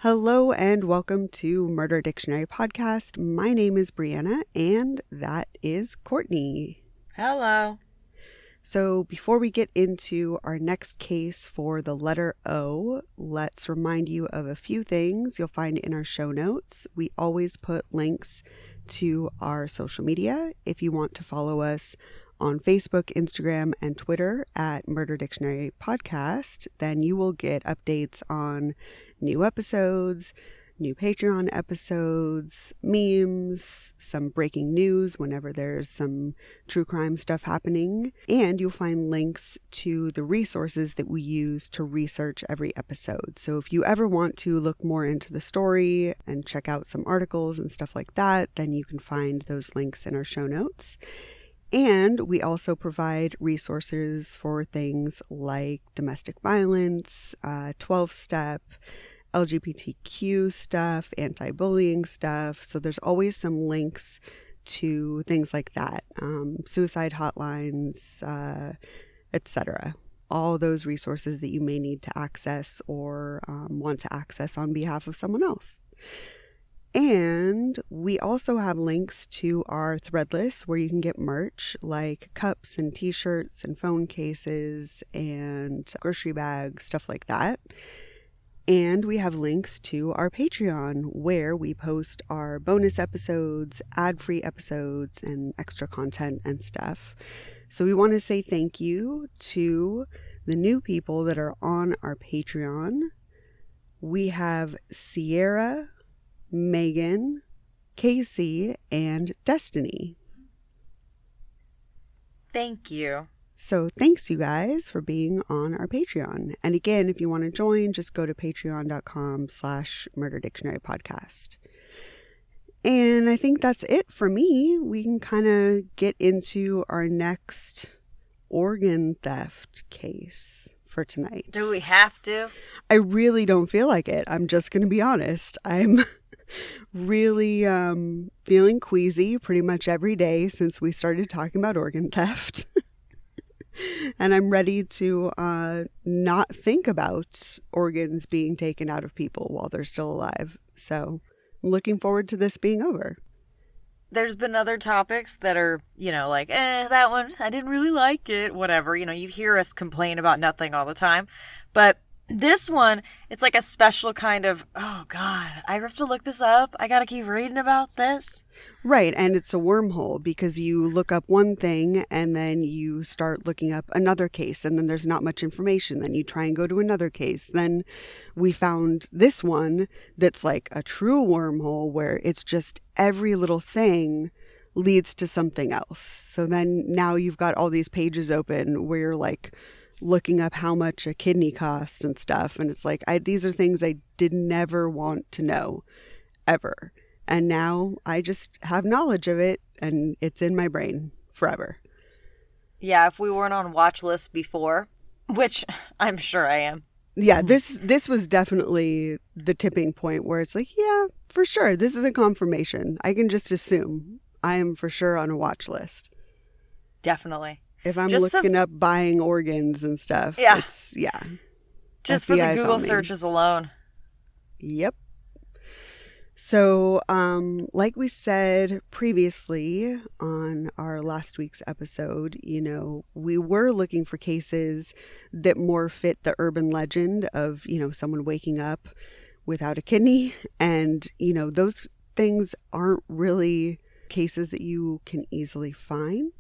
Hello and welcome to Murder Dictionary Podcast. My name is Brianna and that is Courtney. Hello. So before we get into our next case for the letter O, let's remind you of a few things you'll find in our show notes. We always put links to our social media. If you want to follow us on Facebook, Instagram, and Twitter at Murder Dictionary Podcast, then you will get updates on new episodes, new Patreon episodes, memes, some breaking news whenever there's some true crime stuff happening, and you'll find links to the resources that we use to research every episode. So if you ever want to look more into the story and check out some articles and stuff like that, then you can find those links in our show notes. And we also provide resources for things like domestic violence, 12-step, LGBTQ stuff, anti-bullying stuff. So there's always some links to things like that, suicide hotlines, etc. All those resources that you may need to access or want to access on behalf of someone else. And we also have links to our Threadless where you can get merch like cups and t-shirts and phone cases and grocery bags, stuff like that. And we have links to our Patreon where we post our bonus episodes, ad-free episodes, and extra content and stuff. So we want to say thank you to the new people that are on our Patreon. We have Sierra, Megan, Casey, and Destiny. Thank you. So thanks you guys for being on our Patreon. And again, if you want to join, just go to patreon.com/murderdictionarypodcast. And I think that's it for me. We can kind of get into our next organ theft case for tonight. Do we have to? I really don't feel like it. I'm just going to be honest. I'm really feeling queasy pretty much every day since we started talking about organ theft. And I'm ready to not think about organs being taken out of people while they're still alive. So I'm looking forward to this being over. There's been other topics that are, like, that one, I didn't really like it, whatever. You hear us complain about nothing all the time. But this one, it's like a special kind of, oh, God, I have to look this up. I got to keep reading about this. Right, and it's a wormhole because you look up one thing and then you start looking up another case and then there's not much information. Then you try and go to another case. Then we found this one that's like a true wormhole where it's just every little thing leads to something else. So then now you've got all these pages open where you're like looking up how much a kidney costs and stuff. And it's like, these are things I did never want to know ever. And now I just have knowledge of it and it's in my brain forever. Yeah, if we weren't on watch lists before, which I'm sure I am. Yeah, this was definitely the tipping point where it's like, yeah, for sure. This is a confirmation. I can just assume I am for sure on a watch list. Definitely. If I'm just looking up buying organs and stuff, Just FBI's for the Google searches alone. Yep. So, like we said previously on our last week's episode, we were looking for cases that more fit the urban legend of, someone waking up without a kidney. And, those things aren't really cases that you can easily find,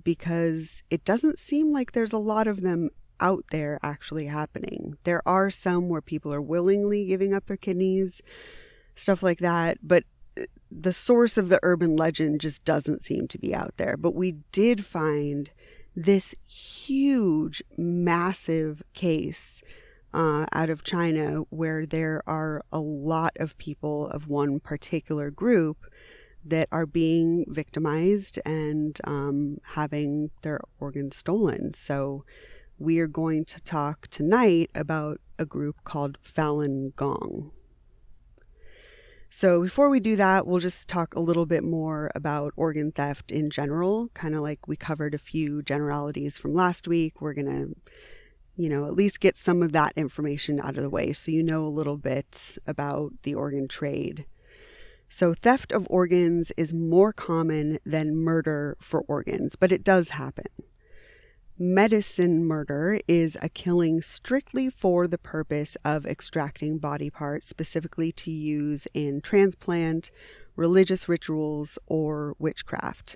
because it doesn't seem like there's a lot of them out there actually happening. There are some where people are willingly giving up their kidneys, stuff like that, but the source of the urban legend just doesn't seem to be out there. But we did find this huge, massive case out of China where there are a lot of people of one particular group that are being victimized and having their organs stolen. So we are going to talk tonight about a group called Falun Gong. So before we do that, we'll just talk a little bit more about organ theft in general, kind of like we covered a few generalities from last week. We're going to, at least get some of that information out of the way so you know a little bit about the organ trade. So theft of organs is more common than murder for organs, but it does happen. Medicine murder is a killing strictly for the purpose of extracting body parts, specifically to use in transplant, religious rituals, or witchcraft.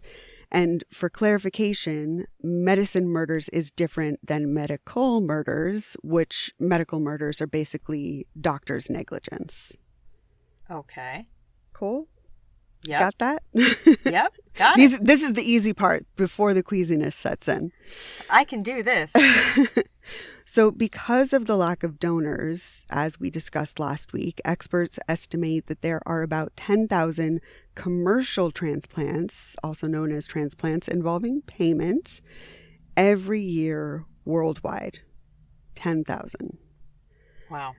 And for clarification, medicine murders is different than medical murders, which medical murders are basically doctor's negligence. Okay. Cool? Yep. Got that? Yep. Got it. This is the easy part before the queasiness sets in. I can do this. So because of the lack of donors, as we discussed last week, experts estimate that there are about 10,000 commercial transplants, also known as transplants involving payment, every year worldwide. 10,000. Wow.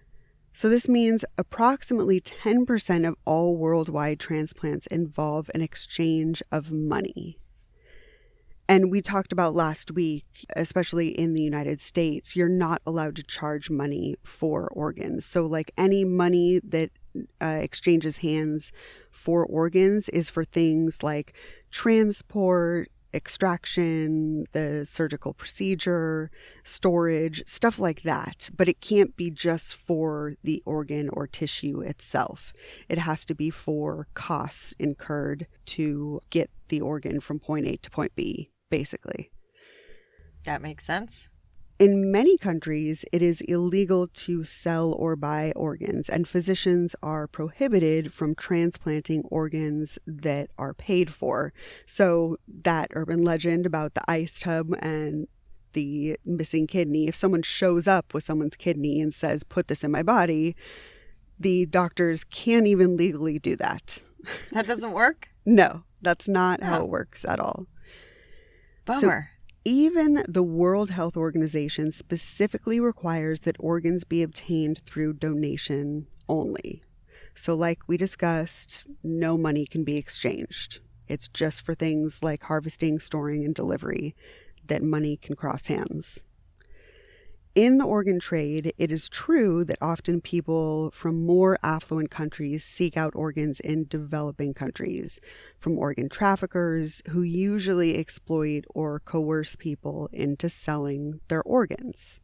So this means approximately 10% of all worldwide transplants involve an exchange of money. And we talked about last week, especially in the United States, you're not allowed to charge money for organs. So like any money that exchanges hands for organs is for things like transport, extraction, the surgical procedure, storage, stuff like that. But it can't be just for the organ or tissue itself. It has to be for costs incurred to get the organ from point A to point B, basically. That makes sense. In many countries, it is illegal to sell or buy organs, and physicians are prohibited from transplanting organs that are paid for. So that urban legend about the ice tub and the missing kidney, if someone shows up with someone's kidney and says, "Put this in my body," the doctors can't even legally do that. That doesn't work? No, that's not how it works at all. Bummer. So, even the World Health Organization specifically requires that organs be obtained through donation only. So like we discussed, no money can be exchanged. It's just for things like harvesting, storing, and delivery that money can cross hands. In the organ trade, it is true that often people from more affluent countries seek out organs in developing countries from organ traffickers who usually exploit or coerce people into selling their organs.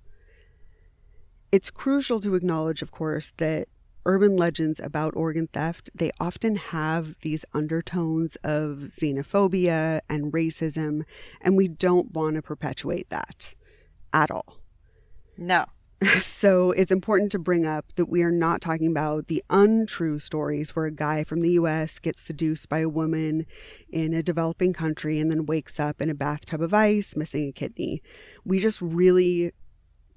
It's crucial to acknowledge, of course, that urban legends about organ theft, they often have these undertones of xenophobia and racism, and we don't want to perpetuate that at all. No. So it's important to bring up that we are not talking about the untrue stories where a guy from the US gets seduced by a woman in a developing country and then wakes up in a bathtub of ice missing a kidney. We just really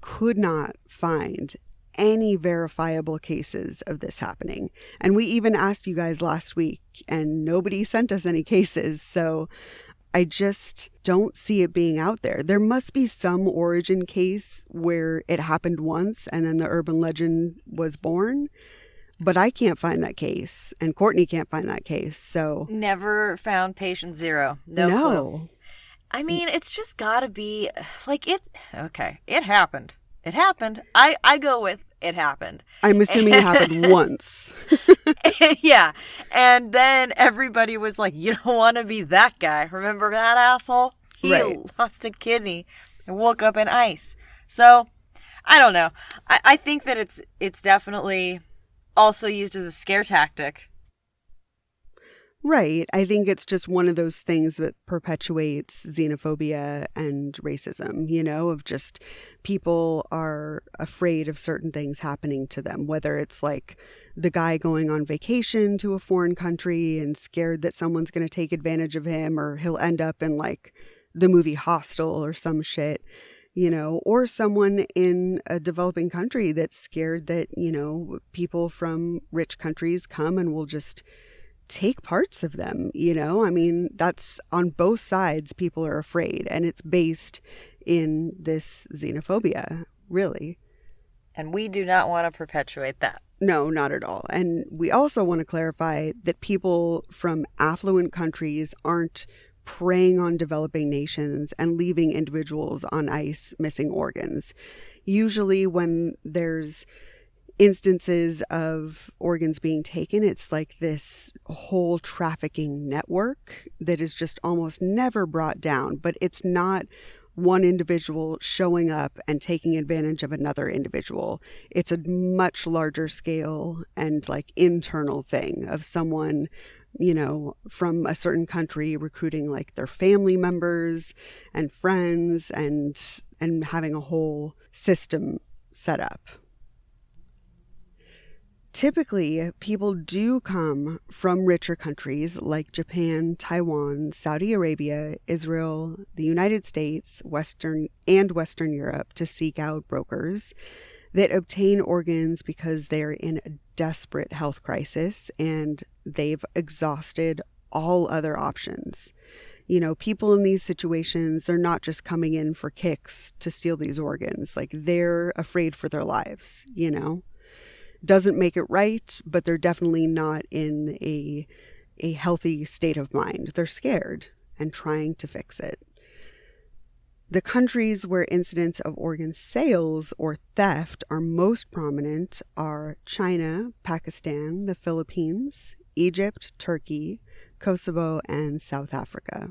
could not find any verifiable cases of this happening. And we even asked you guys last week and nobody sent us any cases. So I just don't see it being out there. There must be some origin case where it happened once and then the urban legend was born, but I can't find that case and Courtney can't find that case. So never found patient zero. No clue. I mean, it's just gotta be like it. Okay, it happened. It happened. I go with it happened. I'm assuming it happened once. Yeah. And then everybody was like, you don't want to be that guy. Remember that asshole? He lost a kidney and woke up in ice. So, I don't know. I think that it's definitely also used as a scare tactic. Right. I think it's just one of those things that perpetuates xenophobia and racism, of just people are afraid of certain things happening to them, whether it's like the guy going on vacation to a foreign country and scared that someone's going to take advantage of him or he'll end up in like the movie Hostel or some shit, or someone in a developing country that's scared that, people from rich countries come and will just take parts of them, I mean, that's on both sides. People are afraid, and it's based in this xenophobia, really. And we do not want to perpetuate that. No, not at all. And we also want to clarify that people from affluent countries aren't preying on developing nations and leaving individuals on ice missing organs. Usually when there's instances of organs being taken, it's like this whole trafficking network that is just almost never brought down. But it's not one individual showing up and taking advantage of another individual. It's a much larger scale and like internal thing of someone, you know, from a certain country recruiting like their family members and friends and having a whole system set up. Typically, people do come from richer countries like Japan, Taiwan, Saudi Arabia, Israel, the United States, Western Europe to seek out brokers that obtain organs because they're in a desperate health crisis and they've exhausted all other options. You know, people in these situations, they're not just coming in for kicks to steal these organs. Like, they're afraid for their lives, you know? Doesn't make it right, but they're definitely not in a healthy state of mind. They're scared and trying to fix it. The countries where incidents of organ sales or theft are most prominent are China, Pakistan, the Philippines, Egypt, Turkey, Kosovo, and South Africa.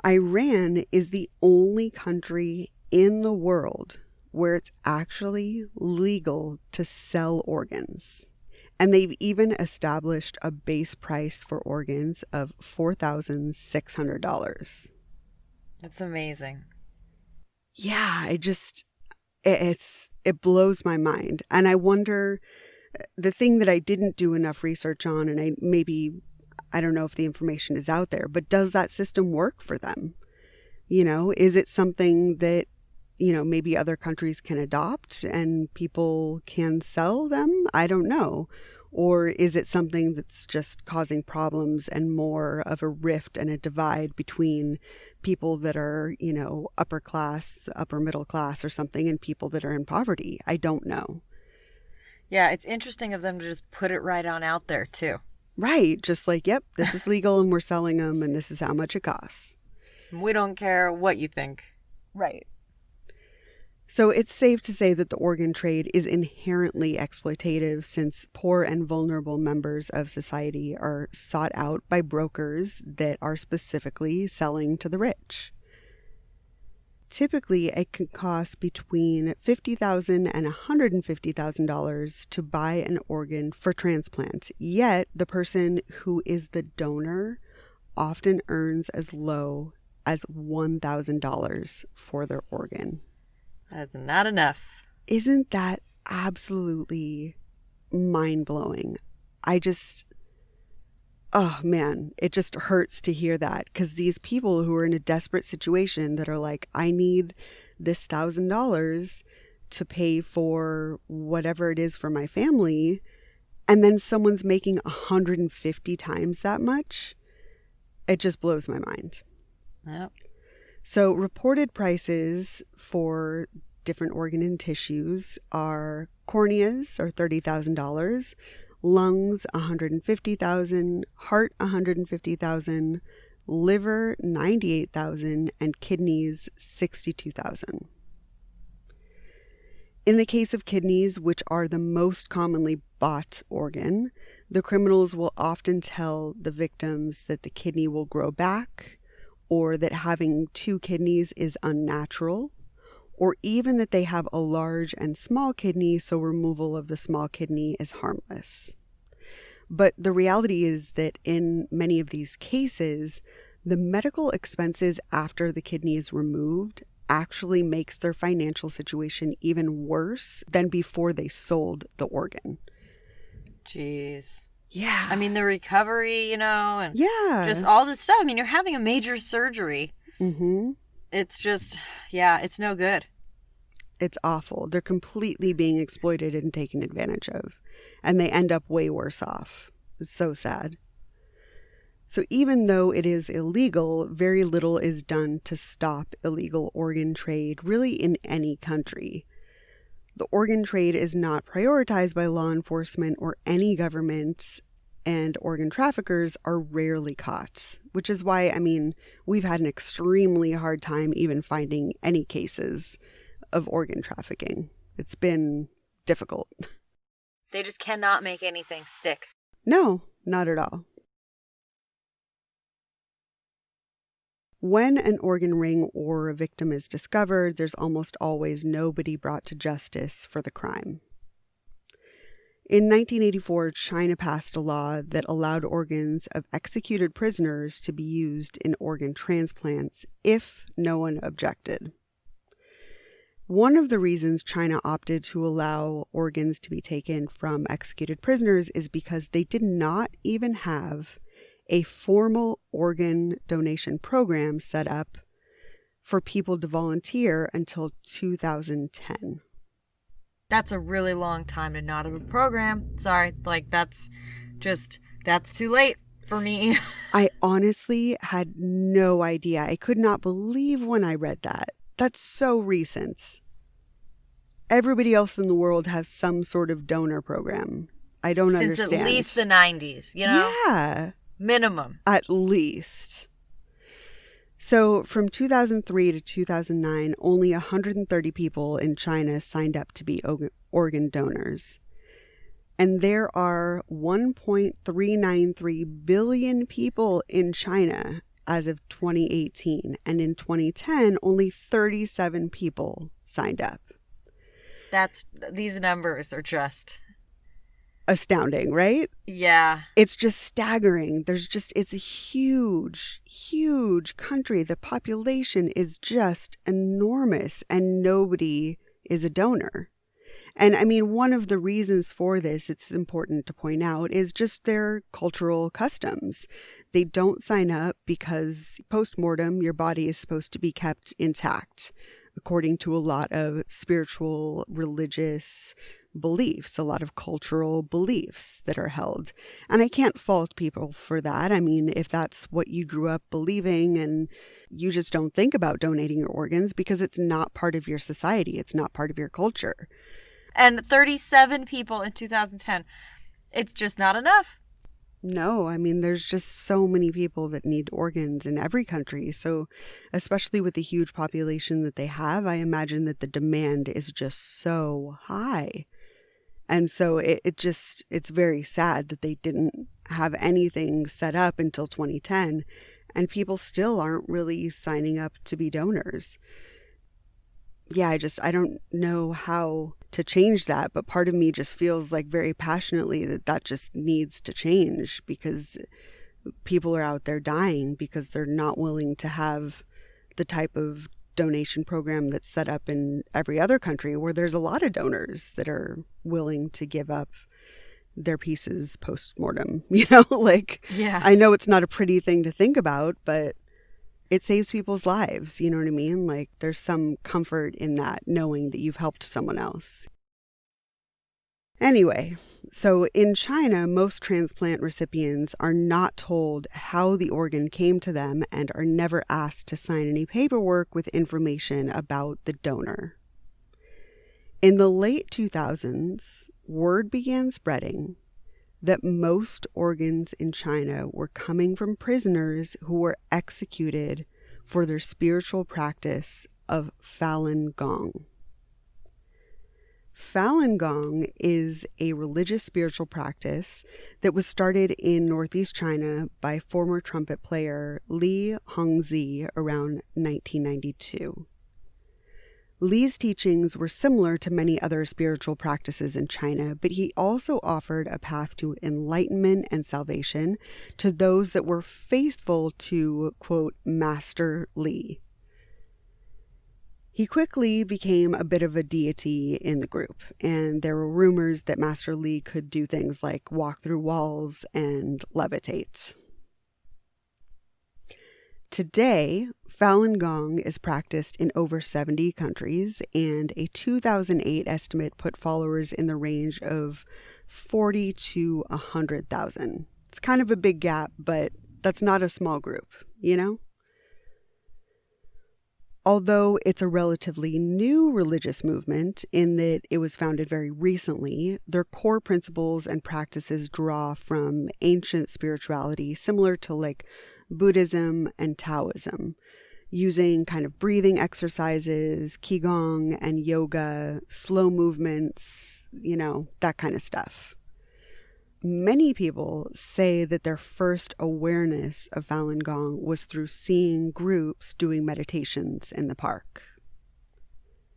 Iran is the only country in the world where it's actually legal to sell organs. And they've even established a base price for organs of $4,600. That's amazing. Yeah, it blows my mind. And I wonder, the thing that I didn't do enough research on, and I don't know if the information is out there, but does that system work for them? You know, is it something that, you know, maybe other countries can adopt and people can sell them? I don't know. Or is it something that's just causing problems and more of a rift and a divide between people that are, you know, upper class, upper middle class or something, and people that are in poverty? I don't know. Yeah, it's interesting of them to just put it right on out there too. Right. Just like, yep, this is legal and we're selling them and this is how much it costs. We don't care what you think. Right. So it's safe to say that the organ trade is inherently exploitative, since poor and vulnerable members of society are sought out by brokers that are specifically selling to the rich. Typically, it can cost between $50,000 and $150,000 to buy an organ for transplant, yet the person who is the donor often earns as low as $1,000 for their organ. That's not enough. Isn't that absolutely mind-blowing? Oh man, it just hurts to hear that, because these people who are in a desperate situation that are like, I need this $1,000 to pay for whatever it is for my family, and then someone's making 150 times that much. It just blows my mind. Yep. So reported prices for different organ and tissues are corneas are $30,000, lungs $150,000, heart $150,000, liver $98,000, and kidneys $62,000. In the case of kidneys, which are the most commonly bought organ, the criminals will often tell the victims that the kidney will grow back, or that having two kidneys is unnatural, or even that they have a large and small kidney, so removal of the small kidney is harmless. But the reality is that in many of these cases, the medical expenses after the kidney is removed actually makes their financial situation even worse than before they sold the organ. Jeez. Yeah. I mean, the recovery, and yeah, just all this stuff. I mean, you're having a major surgery. Mm-hmm. It's just, it's no good. It's awful. They're completely being exploited and taken advantage of, and they end up way worse off. It's so sad. So even though it is illegal, very little is done to stop illegal organ trade, really, in any country. The organ trade is not prioritized by law enforcement or any government, and organ traffickers are rarely caught, which is why, we've had an extremely hard time even finding any cases of organ trafficking. It's been difficult. They just cannot make anything stick. No, not at all. When an organ ring or a victim is discovered, there's almost always nobody brought to justice for the crime. In 1984, China passed a law that allowed organs of executed prisoners to be used in organ transplants if no one objected. One of the reasons China opted to allow organs to be taken from executed prisoners is because they did not even have a formal organ donation program set up for people to volunteer until 2010. That's a really long time to not have a program. Sorry, that's too late for me. I honestly had no idea. I could not believe when I read that. That's so recent. Everybody else in the world has some sort of donor program. I don't understand. Since at least the 90s, you know? Yeah. Minimum. At least. So from 2003 to 2009, only 130 people in China signed up to be organ donors. And there are 1.393 billion people in China as of 2018. And in 2010, only 37 people signed up. These numbers are just astounding, right? Yeah. It's just staggering. It's a huge, huge country. The population is just enormous and nobody is a donor. And one of the reasons for this, it's important to point out, is just their cultural customs. They don't sign up because post-mortem, your body is supposed to be kept intact, according to a lot of spiritual, religious beliefs, a lot of cultural beliefs that are held. And I can't fault people for that. If that's what you grew up believing and you just don't think about donating your organs because it's not part of your society, it's not part of your culture. And 37 people in 2010. It's just not enough. No, there's just so many people that need organs in every country. So especially with the huge population that they have, I imagine that the demand is just so high. And so it's very sad that they didn't have anything set up until 2010, and people still aren't really signing up to be donors. Yeah, I don't know how to change that, but part of me just feels like very passionately that just needs to change because people are out there dying because they're not willing to have the type of donation program that's set up in every other country where there's a lot of donors that are willing to give up their pieces post-mortem, Yeah. I know it's not a pretty thing to think about, but it saves people's lives, you know what I mean? There's some comfort in that, knowing that you've helped someone else. Anyway, so in China, most transplant recipients are not told how the organ came to them and are never asked to sign any paperwork with information about the donor. In the late 2000s, word began spreading that most organs in China were coming from prisoners who were executed for their spiritual practice of Falun Gong. Falun Gong is a religious spiritual practice that was started in northeast China by former trumpet player Li Hongzhi around 1992. Li's teachings were similar to many other spiritual practices in China, but he also offered a path to enlightenment and salvation to those that were faithful to, quote, Master Li. He quickly became a bit of a deity in the group, and there were rumors that Master Li could do things like walk through walls and levitate. Today, Falun Gong is practiced in over 70 countries, and a 2008 estimate put followers in the range of 40 to 100,000. It's kind of a big gap, but that's not a small group, you know? Although it's a relatively new religious movement in that it was founded very recently, their core principles and practices draw from ancient spirituality similar to like Buddhism and Taoism, using kind of breathing exercises, qigong and yoga, slow movements, that kind of stuff. Many people say that their first awareness of Falun Gong was through seeing groups doing meditations in the park.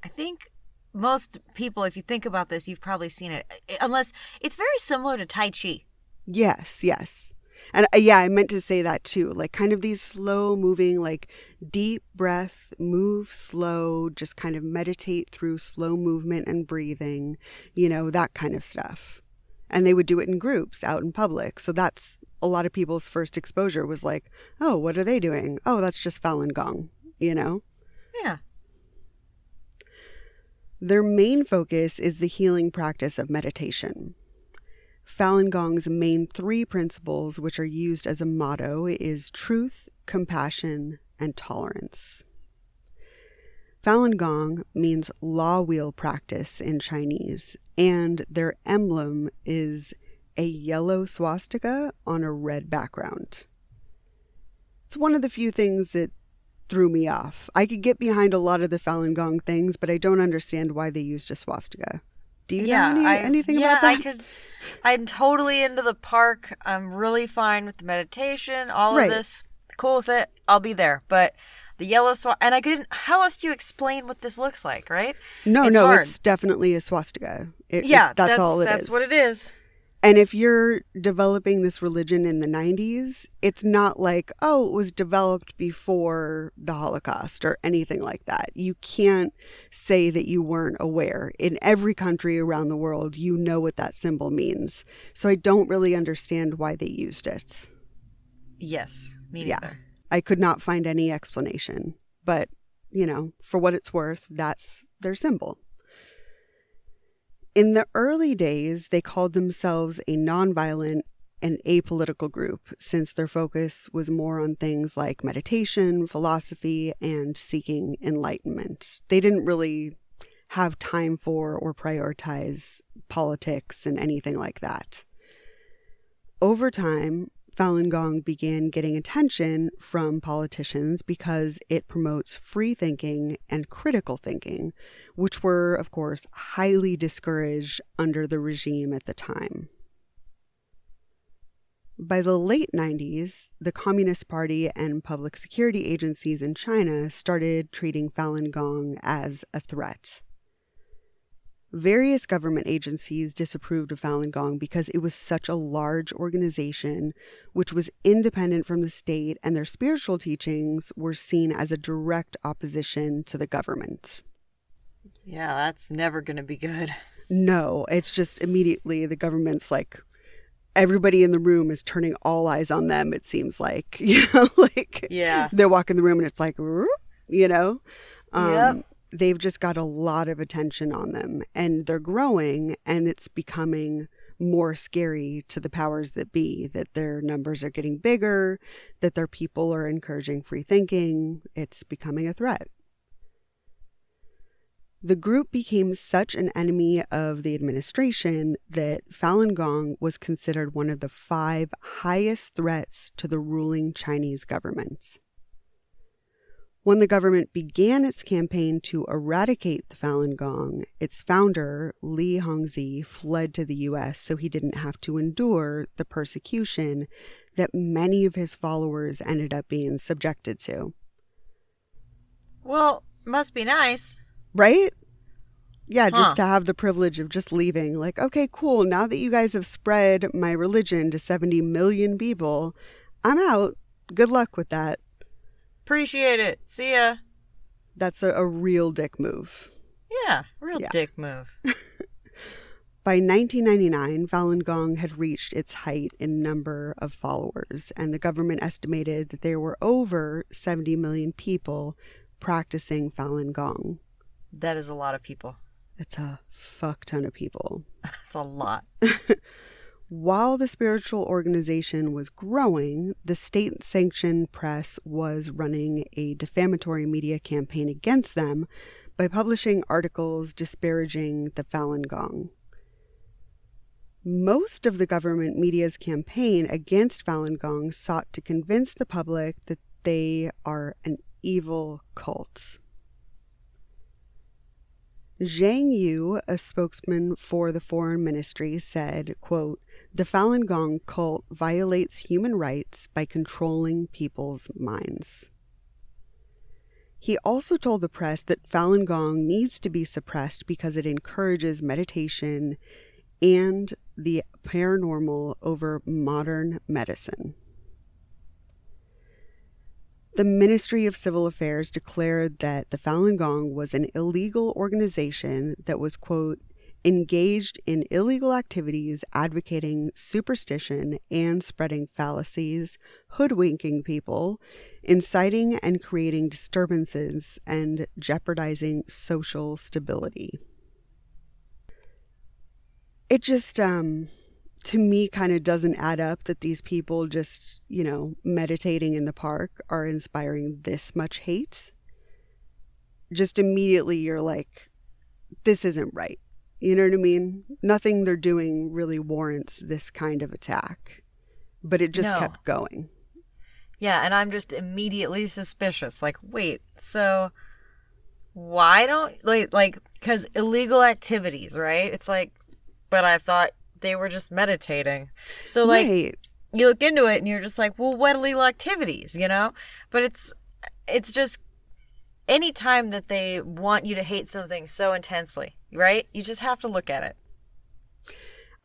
I think most people, if you think about this, you've probably seen it. Unless it's very similar to Tai Chi. Yes. And I meant to say that too. Like kind of these slow moving, like deep breath, move slow, just kind of meditate through slow movement and breathing, that kind of stuff. And they would do it in groups out in public. So that's a lot of people's first exposure was like, oh, what are they doing? Oh, that's just Falun Gong, Yeah. Their main focus is the healing practice of meditation. Falun Gong's main 3 principles, which are used as a motto, is truth, compassion, and tolerance. Falun Gong means law wheel practice in Chinese, and their emblem is a yellow swastika on a red background. It's one of the few things that threw me off. I could get behind a lot of the Falun Gong things, but I don't understand why they used a swastika. Do you know anything about that? I'm totally into the park. I'm really fine with the meditation, all of this. Cool with it. I'll be there. But the yellow and I couldn't. How else do you explain what this looks like, right? It's definitely a swastika. That's all it is. That's what it is. And if you're developing this religion in the 90s, it's not like, oh, it was developed before the Holocaust or anything like that. You can't say that you weren't aware. In every country around the world, you know what that symbol means. So I don't really understand why they used it. Yes, me neither. Yeah. I could not find any explanation, but, for what it's worth, that's their symbol. In the early days, they called themselves a nonviolent and apolitical group since their focus was more on things like meditation, philosophy, and seeking enlightenment. They didn't really have time for or prioritize politics and anything like that. Over time, Falun Gong began getting attention from politicians because it promotes free thinking and critical thinking, which were, of course, highly discouraged under the regime at the time. By the late 90s, the Communist Party and public security agencies in China started treating Falun Gong as a threat. Various government agencies disapproved of Falun Gong because it was such a large organization, which was independent from the state, and their spiritual teachings were seen as a direct opposition to the government. Yeah, that's never going to be good. No, it's just immediately the government's like, everybody in the room is turning all eyes on them, it seems like. Yeah. They walk in the room and it's like, Yep. They've just got a lot of attention on them, and they're growing, and it's becoming more scary to the powers that be, that their numbers are getting bigger, that their people are encouraging free thinking. It's becoming a threat. The group became such an enemy of the administration that Falun Gong was considered one of the 5 highest threats to the ruling Chinese government. When the government began its campaign to eradicate the Falun Gong, its founder, Li Hongzhi, fled to the U.S. so he didn't have to endure the persecution that many of his followers ended up being subjected to. Well, must be nice. Right? Yeah, just to have the privilege of just leaving. Like, okay, cool. Now that you guys have spread my religion to 70 million people, I'm out. Good luck with that. Appreciate it. See ya. That's a real dick move. Yeah, dick move. By 1999, Falun Gong had reached its height in number of followers, and the government estimated that there were over 70 million people practicing Falun Gong. That is a lot of people. It's a fuck ton of people. It's a lot. While the spiritual organization was growing, the state-sanctioned press was running a defamatory media campaign against them by publishing articles disparaging the Falun Gong. Most of the government media's campaign against Falun Gong sought to convince the public that they are an evil cult. Zhang Yu, a spokesman for the foreign ministry, said, quote, "The Falun Gong cult violates human rights by controlling people's minds." He also told the press that Falun Gong needs to be suppressed because it encourages meditation and the paranormal over modern medicine. The Ministry of Civil Affairs declared that the Falun Gong was an illegal organization that was, quote, engaged in illegal activities advocating superstition and spreading fallacies, hoodwinking people, inciting and creating disturbances, and jeopardizing social stability. It just, to me, kind of doesn't add up that these people just, meditating in the park are inspiring this much hate. Just immediately you're like, this isn't right. You know what I mean? Nothing they're doing really warrants this kind of attack. But it just kept going. Yeah, and I'm just immediately suspicious. Like, wait, so why don't, because illegal activities, right? It's like, but I thought they were just meditating. So, right. You look into it and you're just like, well, what illegal activities, But it's just any time that they want you to hate something so intensely, right? You just have to look at it.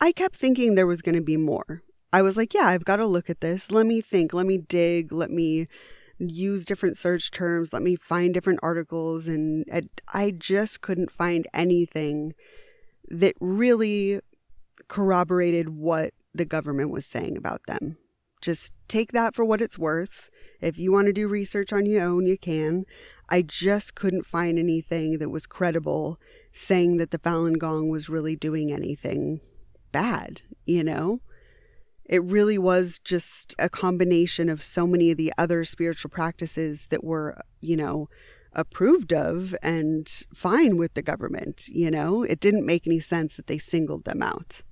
I kept thinking there was going to be more. I was like, yeah, I've got to look at this. Let me think. Let me dig. Let me use different search terms. Let me find different articles. And I just couldn't find anything that really corroborated what the government was saying about them. Just take that for what it's worth. If you want to do research on your own, you can. I just couldn't find anything that was credible saying that the Falun Gong was really doing anything bad, It really was just a combination of so many of the other spiritual practices that were, approved of and fine with the government, It didn't make any sense that they singled them out.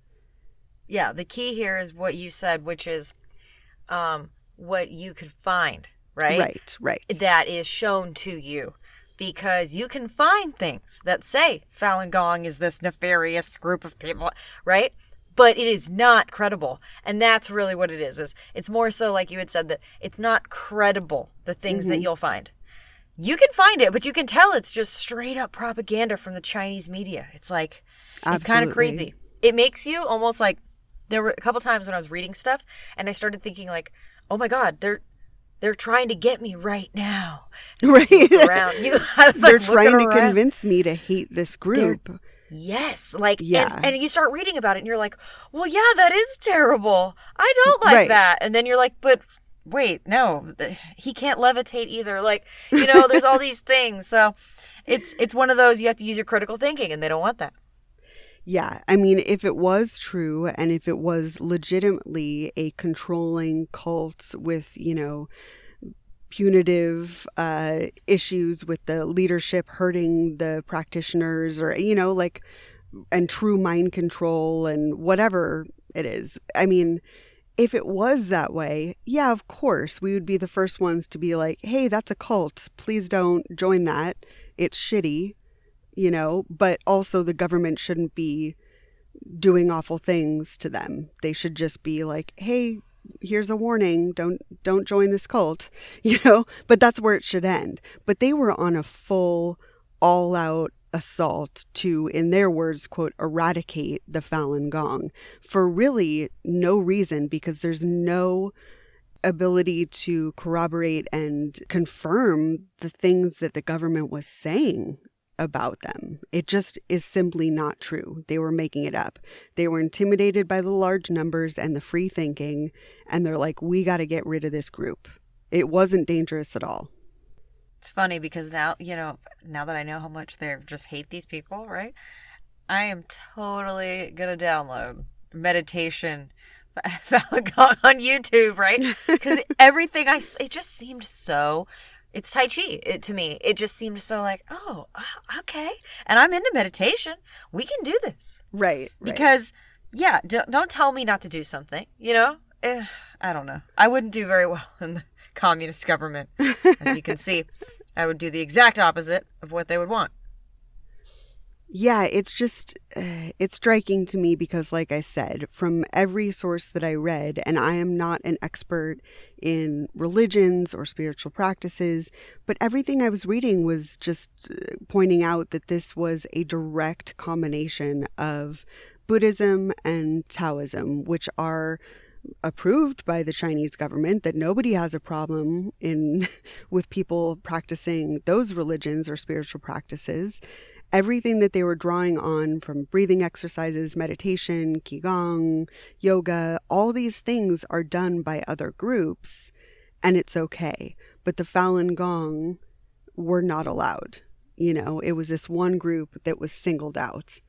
Yeah, the key here is what you said, which is what you could find, right? Right. That is shown to you. Because you can find things that say Falun Gong is this nefarious group of people, right? But it is not credible. And that's really what it is. It's more so like you had said that it's not credible, the things that you'll find. You can find it, but you can tell it's just straight up propaganda from the Chinese media. It's like, It's kind of creepy. It makes you almost like, there were a couple times when I was reading stuff and I started thinking like, oh my God, they're trying to get me right now. Right. They're trying to convince me to hate this group. Yes. And you start reading about it and you're like, well, yeah, that is terrible. I don't like that. And then you're like, but wait, no, he can't levitate either. There's all these things. So it's one of those, you have to use your critical thinking and they don't want that. Yeah, I mean, if it was true and if it was legitimately a controlling cult with, punitive issues with the leadership hurting the practitioners or, and true mind control and whatever it is. I mean, if it was that way, yeah, of course, we would be the first ones to be like, hey, that's a cult. Please don't join that. It's shitty. But also the government shouldn't be doing awful things to them. They should just be like, hey, here's a warning. Don't join this cult, but that's where it should end. But they were on a full all out assault to, in their words, quote, eradicate the Falun Gong for really no reason, because there's no ability to corroborate and confirm the things that the government was saying about them. It just is simply not true. They were making it up. They were intimidated by the large numbers and the free thinking, and they're like, we got to get rid of this group. It wasn't dangerous at all. It's funny because now, now that I know how much they just hate these people, right? I am totally going to download meditation Falun Gong on YouTube, right? Because everything it just seemed so. It's Tai Chi to me. It just seemed so like, oh, okay. And I'm into meditation. We can do this. Right. Because, yeah, don't tell me not to do something, you know? I don't know. I wouldn't do very well in the communist government. As you can see, I would do the exact opposite of what they would want. Yeah, it's just, it's striking to me because, like I said, from every source that I read, and I am not an expert in religions or spiritual practices, but everything I was reading was just pointing out that this was a direct combination of Buddhism and Taoism, which are approved by the Chinese government, that nobody has a problem with people practicing those religions or spiritual practices. Everything that they were drawing on, from breathing exercises, meditation, qigong, yoga, all these things are done by other groups, and it's okay. But the Falun Gong were not allowed. You know, it was this one group that was singled out.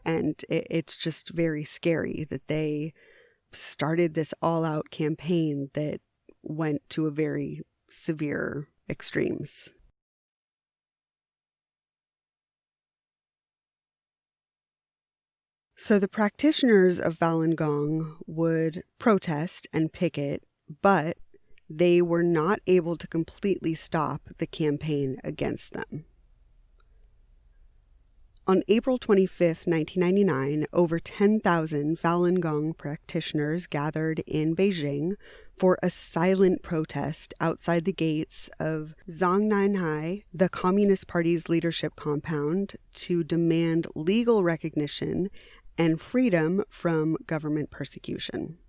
And it's just very scary that they started this all-out campaign that went to a very severe extremes. So the practitioners of Falun Gong would protest and picket, but they were not able to completely stop the campaign against them. On April 25th, 1999, over 10,000 Falun Gong practitioners gathered in Beijing for a silent protest outside the gates of Zhongnanhai, the Communist Party's leadership compound, to demand legal recognition and freedom from government persecution.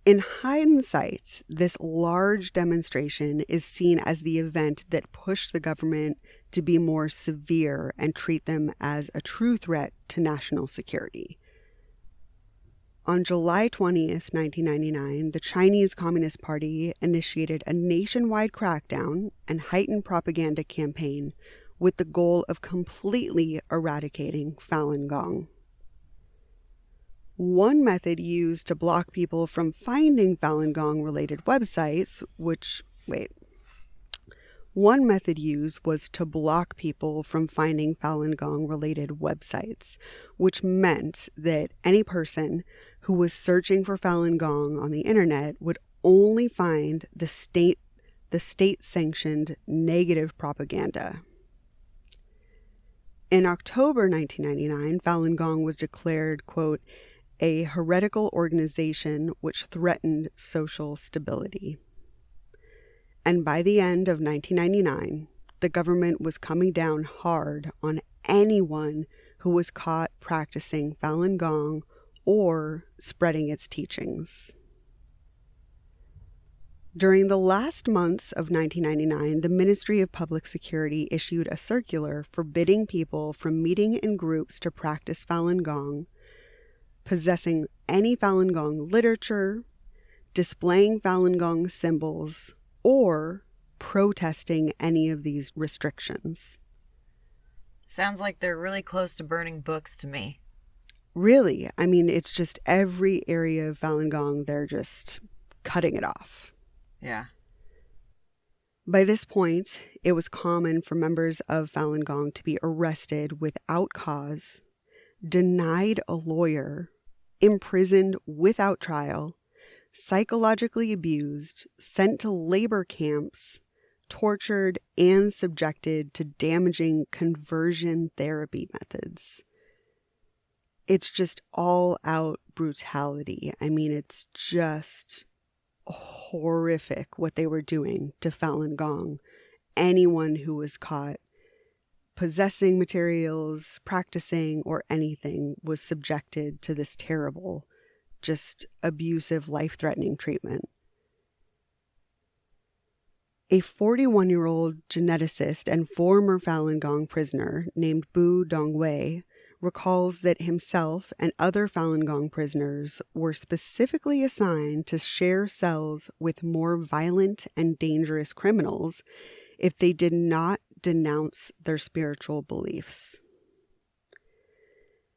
In hindsight, this large demonstration is seen as the event that pushed the government to be more severe and treat them as a true threat to national security. On July 20th, 1999, the Chinese Communist Party initiated a nationwide crackdown and heightened propaganda campaign with the goal of completely eradicating Falun Gong. One method used to block people from finding Falun Gong related websites, was to block people from finding Falun Gong related websites, which meant that any person who was searching for Falun Gong on the internet would only find the state-sanctioned negative propaganda. In October 1999, Falun Gong was declared, quote, a heretical organization which threatened social stability. And by the end of 1999, the government was coming down hard on anyone who was caught practicing Falun Gong or spreading its teachings. During the last months of 1999, the Ministry of Public Security issued a circular forbidding people from meeting in groups to practice Falun Gong, possessing any Falun Gong literature, displaying Falun Gong symbols, or protesting any of these restrictions. Sounds like they're really close to burning books to me. Really, I mean, it's just every area of Falun Gong, they're just cutting it off. Yeah. By this point, it was common for members of Falun Gong to be arrested without cause, denied a lawyer, imprisoned without trial, psychologically abused, sent to labor camps, tortured, and subjected to damaging conversion therapy methods. It's just all out brutality. I mean, it's just horrific what they were doing to Falun Gong. Anyone who was caught possessing materials, practicing, or anything was subjected to this terrible, just abusive, life-threatening treatment. A 41-year-old geneticist and former Falun Gong prisoner named Bu Dongwei recalls that himself and other Falun Gong prisoners were specifically assigned to share cells with more violent and dangerous criminals if they did not denounce their spiritual beliefs.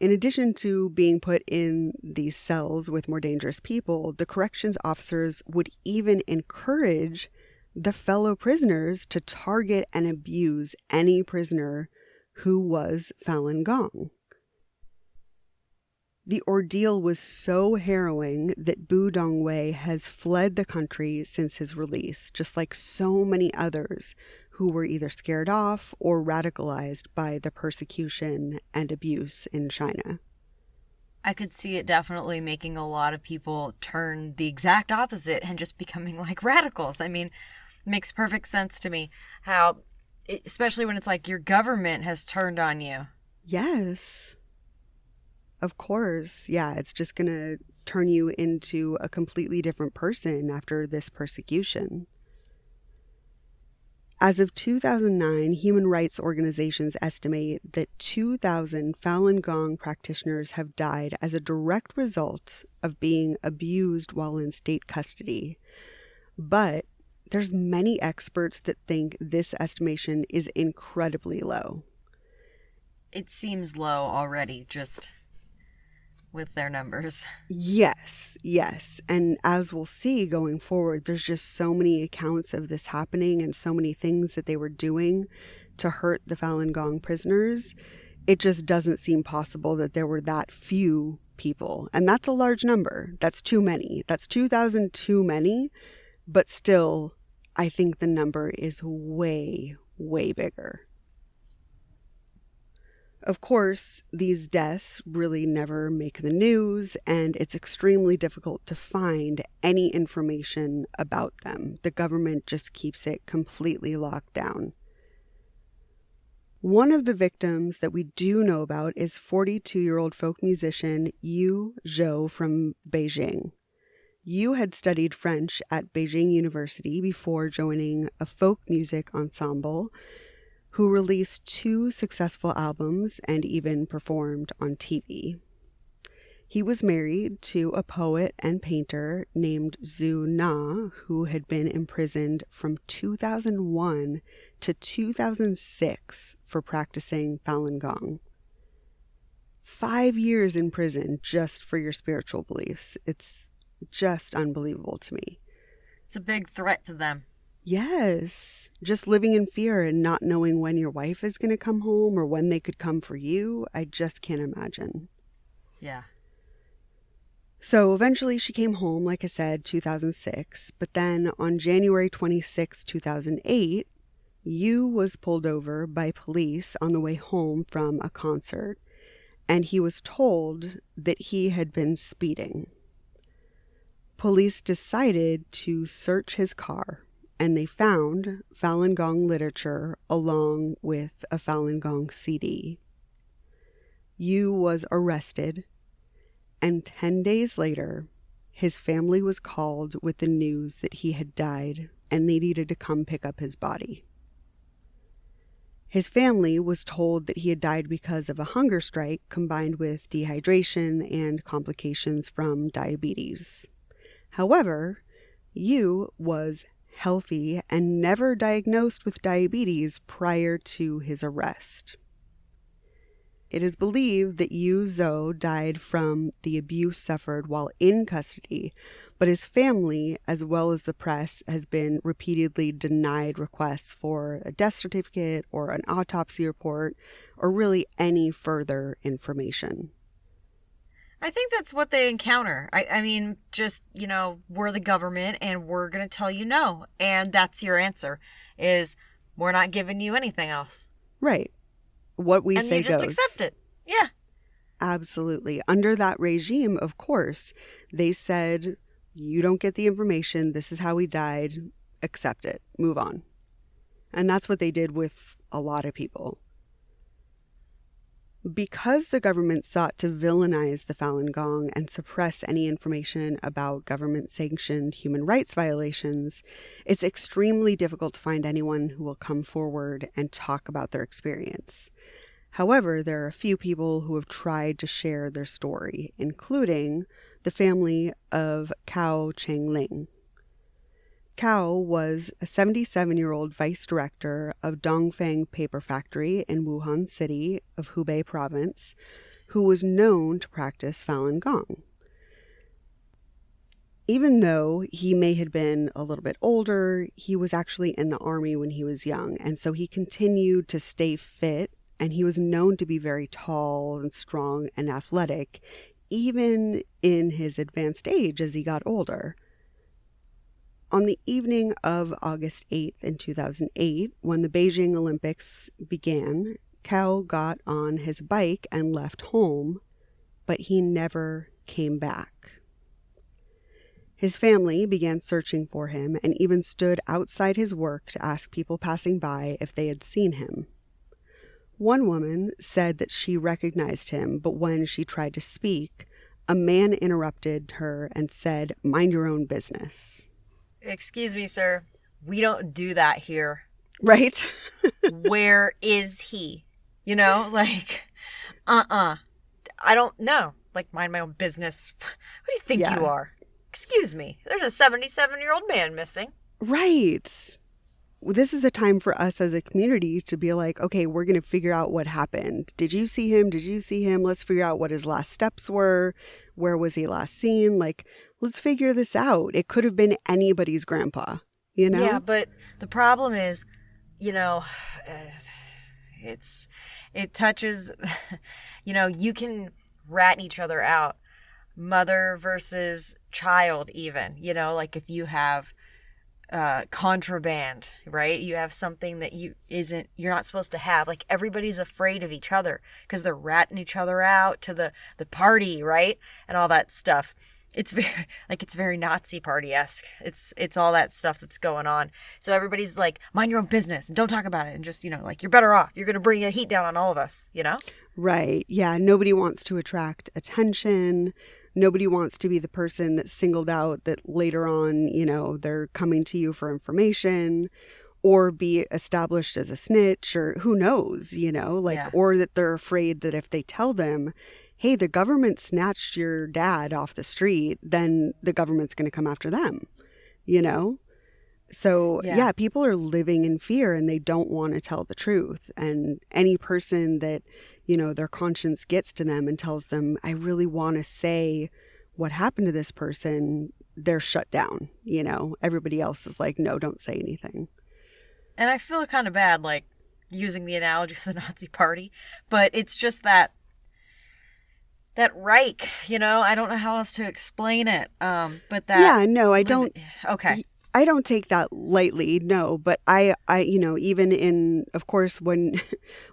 In addition to being put in these cells with more dangerous people, the corrections officers would even encourage the fellow prisoners to target and abuse any prisoner who was Falun Gong. The ordeal was so harrowing that Bu Dongwei has fled the country since his release, just like so many others who were either scared off or radicalized by the persecution and abuse in China. I could see it definitely making a lot of people turn the exact opposite and just becoming like radicals. I mean, it makes perfect sense to me how, especially when it's like your government has turned on you. Yes. Of course. Yeah, it's just going to turn you into a completely different person after this persecution. As of 2009, human rights organizations estimate that 2,000 Falun Gong practitioners have died as a direct result of being abused while in state custody. But there's many experts that think this estimation is incredibly low. It seems low already, just with their numbers. Yes. And as we'll see going forward, there's just so many accounts of this happening and so many things that they were doing to hurt the Falun Gong prisoners. It just doesn't seem possible that there were that few people. And that's a large number. That's too many. That's 2,000 too many. But still, I think the number is way, way bigger. Of course, these deaths really never make the news, and it's extremely difficult to find any information about them. The government just keeps it completely locked down. One of the victims that we do know about is 42-year-old folk musician Yu Zhou from Beijing. Yu had studied French at Beijing University before joining a folk music ensemble, who released 2 successful albums and even performed on TV. He was married to a poet and painter named Zhu Na, who had been imprisoned from 2001 to 2006 for practicing Falun Gong. 5 years in prison just for your spiritual beliefs. It's just unbelievable to me. It's a big threat to them. Yes, just living in fear and not knowing when your wife is going to come home or when they could come for you. I just can't imagine. Yeah. So eventually she came home, like I said, 2006. But then on January 26, 2008, Yu was pulled over by police on the way home from a concert, and he was told that he had been speeding. Police decided to search his car, and they found Falun Gong literature along with a Falun Gong CD. Yu was arrested, and 10 days later, his family was called with the news that he had died, and they needed to come pick up his body. His family was told that he had died because of a hunger strike combined with dehydration and complications from diabetes. However, Yu was healthy and never diagnosed with diabetes prior to his arrest. It is believed that Yu Zhou died from the abuse suffered while in custody, but his family, as well as the press, has been repeatedly denied requests for a death certificate or an autopsy report, or really any further information. I think that's what they encounter. I mean, just, we're the government and we're going to tell you no. And that's your answer, is we're not giving you anything else. Right. What we say goes. And you just accept it. Yeah. Absolutely. Under that regime, of course, they said, you don't get the information. This is how he died. Accept it. Move on. And that's what they did with a lot of people. Because the government sought to villainize the Falun Gong and suppress any information about government-sanctioned human rights violations, it's extremely difficult to find anyone who will come forward and talk about their experience. However, there are a few people who have tried to share their story, including the family of Cao Chengling. Cao was a 77-year-old vice director of Dongfang Paper Factory in Wuhan City of Hubei Province, who was known to practice Falun Gong. Even though he may have been a little bit older, he was actually in the army when he was young, and so he continued to stay fit, and he was known to be very tall and strong and athletic, even in his advanced age as he got older. On the evening of August 8th in 2008, when the Beijing Olympics began, Cao got on his bike and left home, but he never came back. His family began searching for him and even stood outside his work to ask people passing by if they had seen him. One woman said that she recognized him, but when she tried to speak, a man interrupted her and said, "Mind your own business." Excuse me, sir. We don't do that here. Right? Where is he? You know, like, I don't know. Like, mind my own business. Who do you think you are? Excuse me. There's a 77-year-old man missing. Right. Well, this is the time for us as a community to be like, okay, we're going to figure out what happened. Did you see him? Did you see him? Let's figure out what his last steps were. Where was he last seen? Like, let's figure this out. It could have been anybody's grandpa, you know? Yeah, but the problem is, you know, it touches, you know, you can rat each other out. Mother versus child, even, you know, like if you have contraband, right? You have something that you're not supposed to have. Like everybody's afraid of each other because they're ratting each other out to the party, right? And all that stuff. It's very Nazi party-esque. It's all that stuff that's going on. So everybody's like, mind your own business and don't talk about it. And just, you know, like you're better off. You're going to bring the heat down on all of us, you know? Right. Yeah. Nobody wants to attract attention. Nobody wants to be the person that's singled out that later on, you know, they're coming to you for information or be established as a snitch or who knows, you know, like, or that they're afraid that if they tell them, hey, the government snatched your dad off the street, then the government's going to come after them, you know? So, yeah, people are living in fear and they don't want to tell the truth. And any person that, you know, their conscience gets to them and tells them, I really want to say what happened to this person, they're shut down. You know, everybody else is like, no, don't say anything. And I feel kind of bad, like, using the analogy of the Nazi party, but it's just that Reich, you know, I don't know how else to explain it. But that. Yeah, no, I don't. Okay. I don't take that lightly, no, but I, you know, even in, of course, when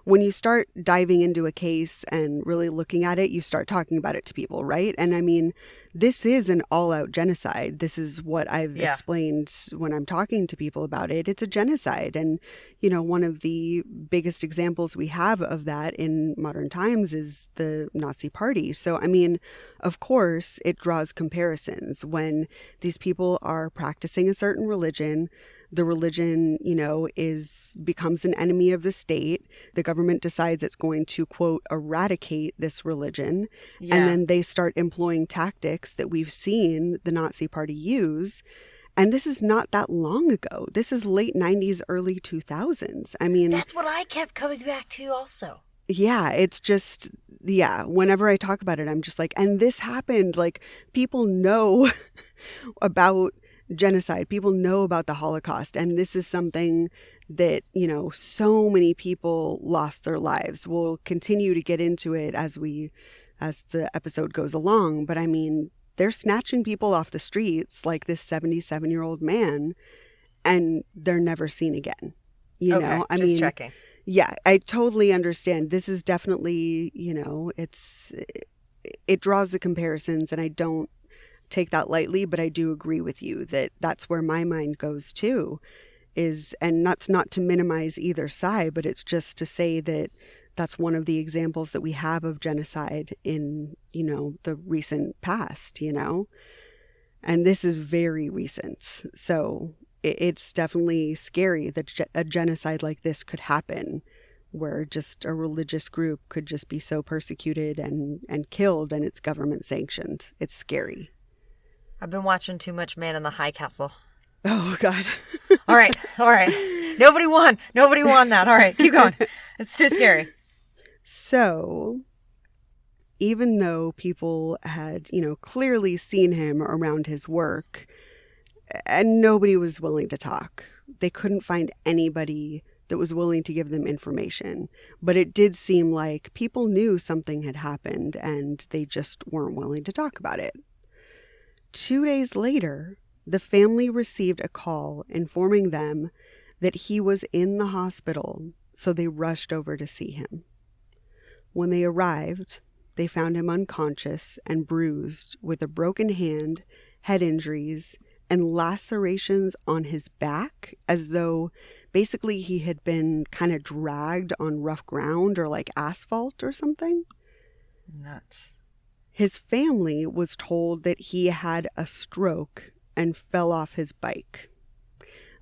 you start diving into a case and really looking at it, you start talking about it to people, right? And I mean, this is an all-out genocide. This is what I've explained when I'm talking to people about it. It's a genocide. And, you know, one of the biggest examples we have of that in modern times is the Nazi Party. So, I mean, of course, it draws comparisons when these people are practicing a certain religion. The religion, you know, becomes an enemy of the state. The government decides it's going to, quote, eradicate this religion. Yeah. And then they start employing tactics that we've seen the Nazi Party use. And this is not that long ago. This is late 90s, early 2000s. I mean, that's what I kept coming back to also. Yeah, it's just, whenever I talk about it, I'm just like, and this happened. Like, people know about genocide. People know about the Holocaust. And this is something that, you know, so many people lost their lives. We'll continue to get into it as the episode goes along. But I mean, they're snatching people off the streets like this 77-year-old man, and they're never seen again. You know, I mean, checking. Yeah, I totally understand. This is definitely, you know, it draws the comparisons, and I don't take that lightly, but I do agree with you that that's where my mind goes too, and that's not to minimize either side, but it's just to say that that's one of the examples that we have of genocide in, you know, the recent past, you know, and this is very recent. So it's definitely scary that a genocide like this could happen, where just a religious group could just be so persecuted and killed, and it's government sanctioned. It's scary. I've been watching too much Man in the High Castle. Oh, God. All right. Nobody won that. All right, keep going. It's too scary. So, even though people had, clearly seen him around his work, and nobody was willing to talk. They couldn't find anybody that was willing to give them information. But it did seem like people knew something had happened and they just weren't willing to talk about it. 2 days later, the family received a call informing them that he was in the hospital, so they rushed over to see him. When they arrived, they found him unconscious and bruised with a broken hand, head injuries, and lacerations on his back, as though basically he had been kind of dragged on rough ground or like asphalt or something. Nuts. His family was told that he had a stroke and fell off his bike.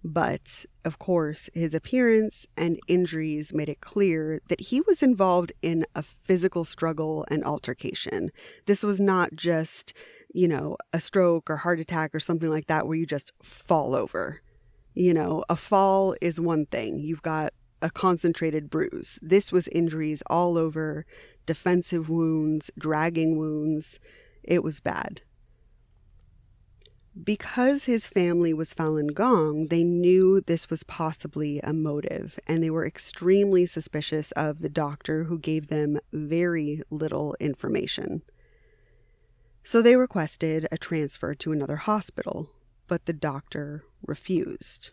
But, of course, his appearance and injuries made it clear that he was involved in a physical struggle and altercation. This was not just, a stroke or heart attack or something like that where you just fall over. A fall is one thing. You've got a concentrated bruise. This was injuries all over, defensive wounds, dragging wounds. It was bad. Because his family was Falun Gong, they knew this was possibly a motive, and they were extremely suspicious of the doctor who gave them very little information. So they requested a transfer to another hospital, but the doctor refused.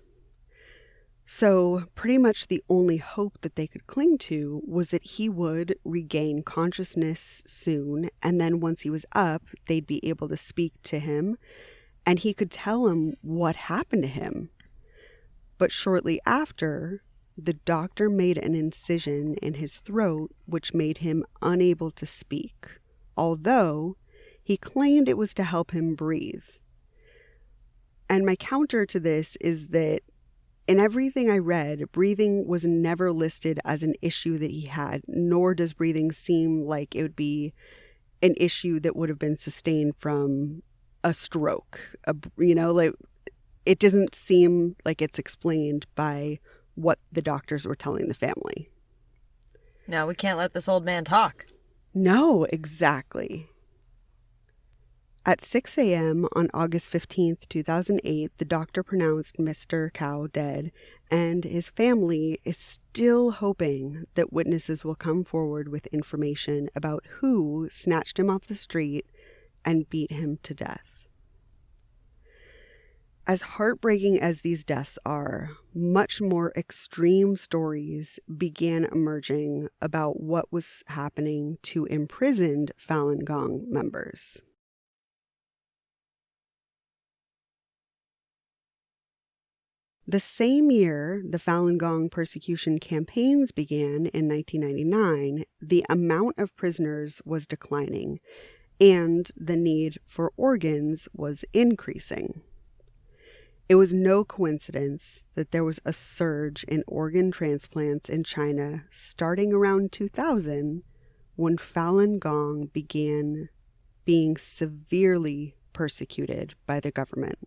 So pretty much the only hope that they could cling to was that he would regain consciousness soon, and then once he was up, they'd be able to speak to him and he could tell him what happened to him. But shortly after, the doctor made an incision in his throat, which made him unable to speak, although he claimed it was to help him breathe. And my counter to this is that in everything I read, breathing was never listed as an issue that he had, nor does breathing seem like it would be an issue that would have been sustained from a stroke. It doesn't seem like it's explained by what the doctors were telling the family. No, we can't let this old man talk. No, exactly. At 6 a.m. on August 15th, 2008, the doctor pronounced Mr. Cao dead, and his family is still hoping that witnesses will come forward with information about who snatched him off the street and beat him to death. As heartbreaking as these deaths are, much more extreme stories began emerging about what was happening to imprisoned Falun Gong members. The same year the Falun Gong persecution campaigns began in 1999, the amount of prisoners was declining, and the need for organs was increasing. It was no coincidence that there was a surge in organ transplants in China starting around 2000, when Falun Gong began being severely persecuted by the government.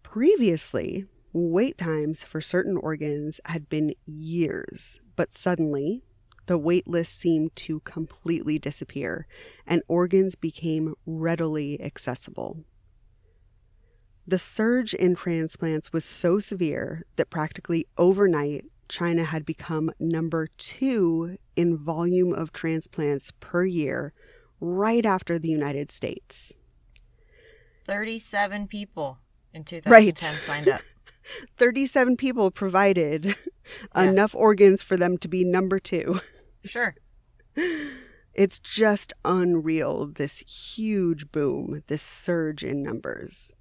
Previously, wait times for certain organs had been years, but suddenly, the wait list seemed to completely disappear, and organs became readily accessible. The surge in transplants was so severe that practically overnight, China had become number 2 in volume of transplants per year, right after the United States. 37 people in 2010 signed up. 37 people provided enough organs for them to be number 2. Sure. It's just unreal, this huge boom, this surge in numbers.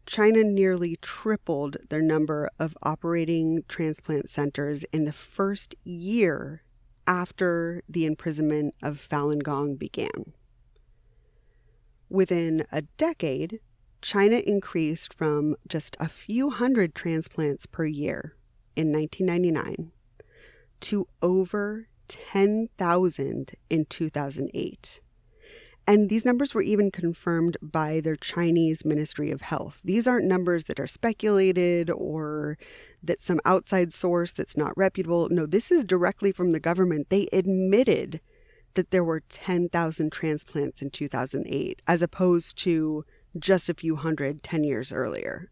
China nearly tripled their number of operating transplant centers in the first year after the imprisonment of Falun Gong began. Within a decade, China increased from just a few hundred transplants per year in 1999 to over 10,000 in 2008. And these numbers were even confirmed by their Chinese Ministry of Health. These aren't numbers that are speculated or that some outside source that's not reputable. No, this is directly from the government. They admitted that there were 10,000 transplants in 2008, as opposed to just a few hundred 10 years earlier.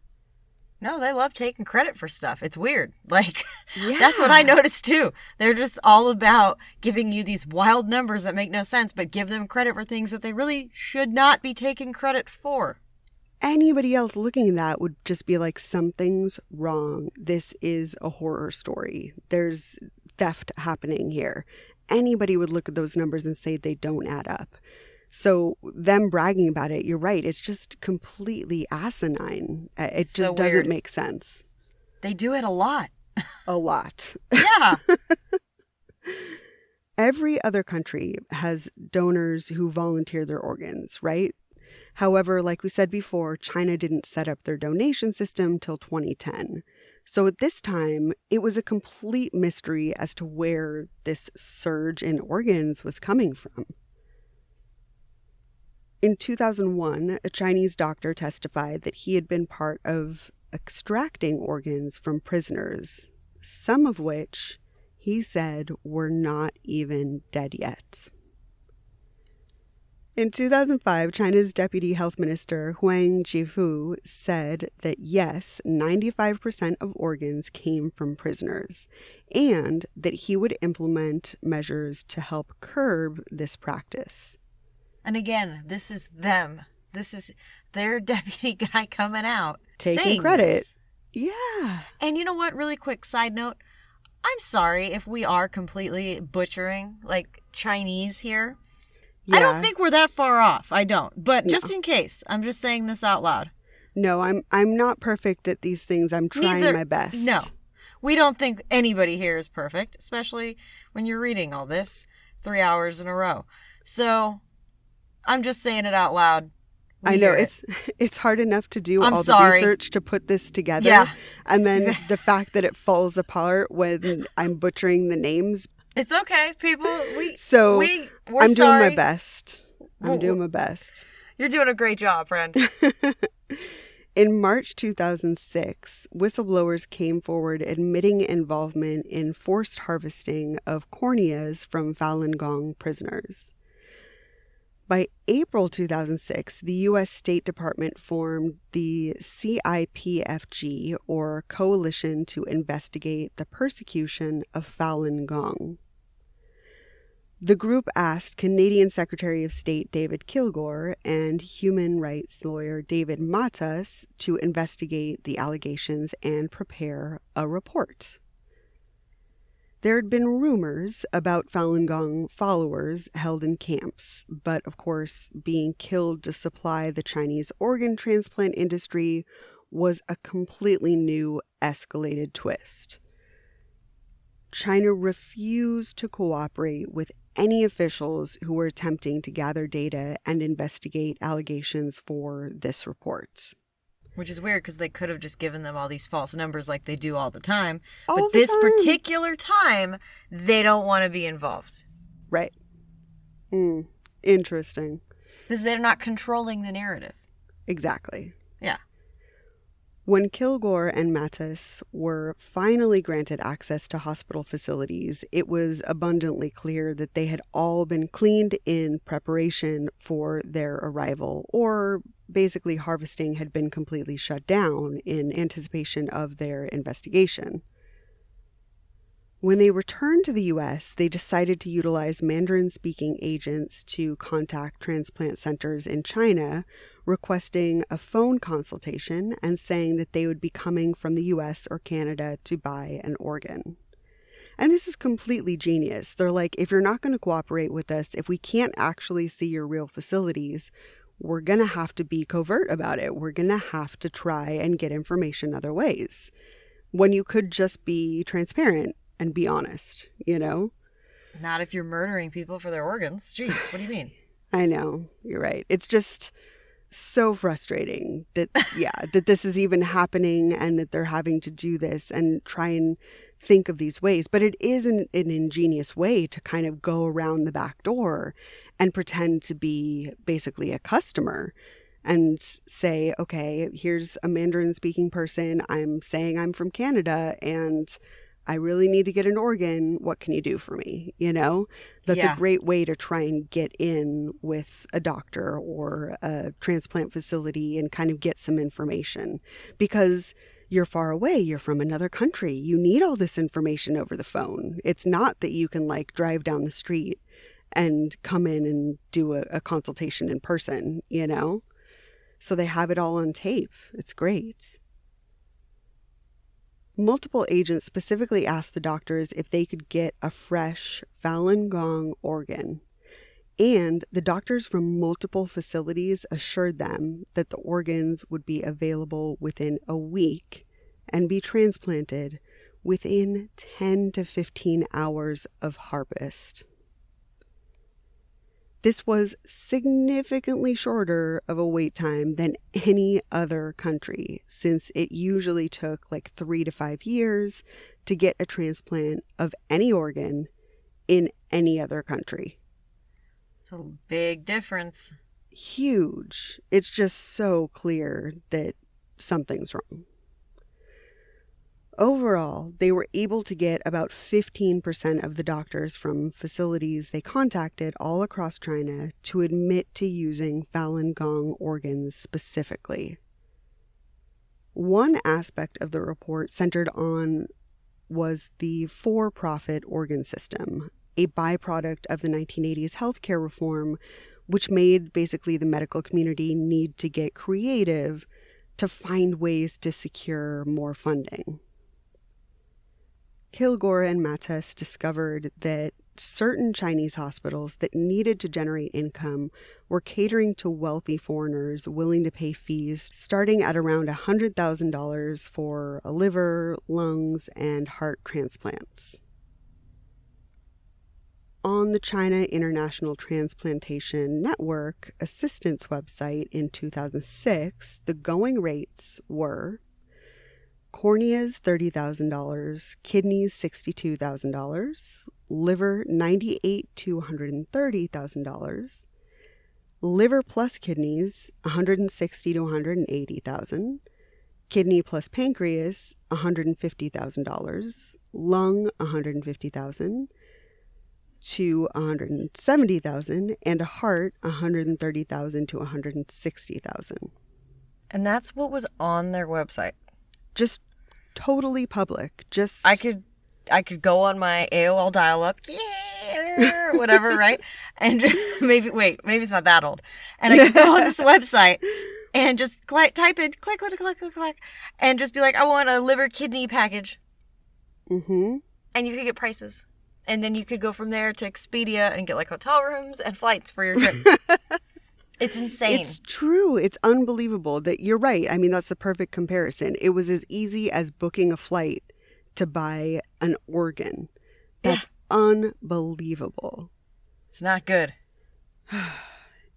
No, they love taking credit for stuff. It's weird. Like, Yeah. That's what I noticed too. They're just all about giving you these wild numbers that make no sense, but give them credit for things that they really should not be taking credit for. Anybody else looking at that would just be like, something's wrong. This is a horror story. There's theft happening here. Anybody would look at those numbers and say they don't add up. So them bragging about it, you're right, it's just completely asinine. It So just weird. doesn't make sense. They do it a lot. A lot. Yeah. Every other country has donors who volunteer their organs, right? However, like we said before, China didn't set up their donation system till 2010. So at this time, it was a complete mystery as to where this surge in organs was coming from. In 2001, a Chinese doctor testified that he had been part of extracting organs from prisoners, some of which he said were not even dead yet. In 2005, China's Deputy Health Minister Huang Jifu said that yes, 95% of organs came from prisoners, and that he would implement measures to help curb this practice. And again, this is them. This is their deputy guy coming out. Taking saying credit. this. Yeah. And you know what? Really quick side note. I'm sorry if we are completely butchering like Chinese here. Yeah. I don't think we're that far off. I don't. But No. just in case, I'm just saying this out loud. No, I'm not perfect at these things. I'm trying my best. No. We don't think anybody here is perfect, especially when you're reading all this 3 hours in a row. So I'm just saying it out loud. I know it's hard enough to do all the research to put this together. Yeah. And then the fact that it falls apart when I'm butchering the names. It's okay, people. I'm sorry. doing my best. I'm doing my best. You're doing a great job, friend. In March 2006, whistleblowers came forward admitting involvement in forced harvesting of corneas from Falun Gong prisoners. By April 2006, the U.S. State Department formed the CIPFG, or Coalition to Investigate the Persecution of Falun Gong. The group asked Canadian Secretary of State David Kilgour and human rights lawyer David Matas to investigate the allegations and prepare a report. There had been rumors about Falun Gong followers held in camps, but of course, being killed to supply the Chinese organ transplant industry was a completely new, escalated twist. China refused to cooperate with any officials who were attempting to gather data and investigate allegations for this report. Which is weird because they could have just given them all these false numbers like they do all the time. All but the this time. particular time, they don't want to be involved. Right. Interesting. Because they're not controlling the narrative. Exactly. Yeah. When Kilgour and Matis were finally granted access to hospital facilities, it was abundantly clear that they had all been cleaned in preparation for their arrival, or basically harvesting had been completely shut down in anticipation of their investigation. When they returned to the U.S., they decided to utilize Mandarin-speaking agents to contact transplant centers in China, requesting a phone consultation and saying that they would be coming from the U.S. or Canada to buy an organ. And this is completely genius. They're like, if you're not going to cooperate with us, if we can't actually see your real facilities, we're going to have to be covert about it. We're going to have to try and get information other ways. When you could just be transparent and be honest, you know? Not if you're murdering people for their organs. Jeez, what do you mean? I know, you're right. It's just so frustrating that, that this is even happening and that they're having to do this and try and think of these ways. But it is an ingenious way to kind of go around the back door and pretend to be basically a customer and say, okay, here's a Mandarin speaking person. I'm saying I'm from Canada and I really need to get an organ. What can you do for me? You know, that's Yeah. a great way to try and get in with a doctor or a transplant facility and kind of get some information, because you're far away. You're from another country. You need all this information over the phone. It's not that you can like drive down the street and come in and do a consultation in person, you know? So they have it all on tape. It's great. Multiple agents specifically asked the doctors if they could get a fresh Falun Gong organ. And the doctors from multiple facilities assured them that the organs would be available within a week and be transplanted within 10 to 15 hours of harvest. This was significantly shorter of a wait time than any other country, since it usually took like 3 to 5 years to get a transplant of any organ in any other country. It's a big difference. Huge. It's just so clear that something's wrong. Overall, they were able to get about 15% of the doctors from facilities they contacted all across China to admit to using Falun Gong organs specifically. One aspect of the report centered on was the for-profit organ system, a byproduct of the 1980s healthcare reform, which made basically the medical community need to get creative to find ways to secure more funding. Kilgore and Mattes discovered that certain Chinese hospitals that needed to generate income were catering to wealthy foreigners willing to pay fees starting at around $100,000 for a liver, lungs, and heart transplants. On the China International Transplantation Network Assistance website in 2006, the going rates were corneas $30,000, kidneys $62,000, liver $98,000 to $130,000, liver plus kidneys $160,000 to $180,000, kidney plus pancreas $150,000, lung $150,000 to $170,000, and a heart $130,000 to $160,000. And that's what was on their website. Just totally public. Just I could go on my AOL dial-up, yeah, whatever, right? And maybe it's not that old. And I could go on this website and just type in, click, and just be like, I want a liver kidney package. Mm-hmm. And you could get prices. And then you could go from there to Expedia and get like hotel rooms and flights for your trip. It's insane. It's true. It's unbelievable that you're right. I mean, that's the perfect comparison. It was as easy as booking a flight to buy an organ. That's unbelievable. It's not good.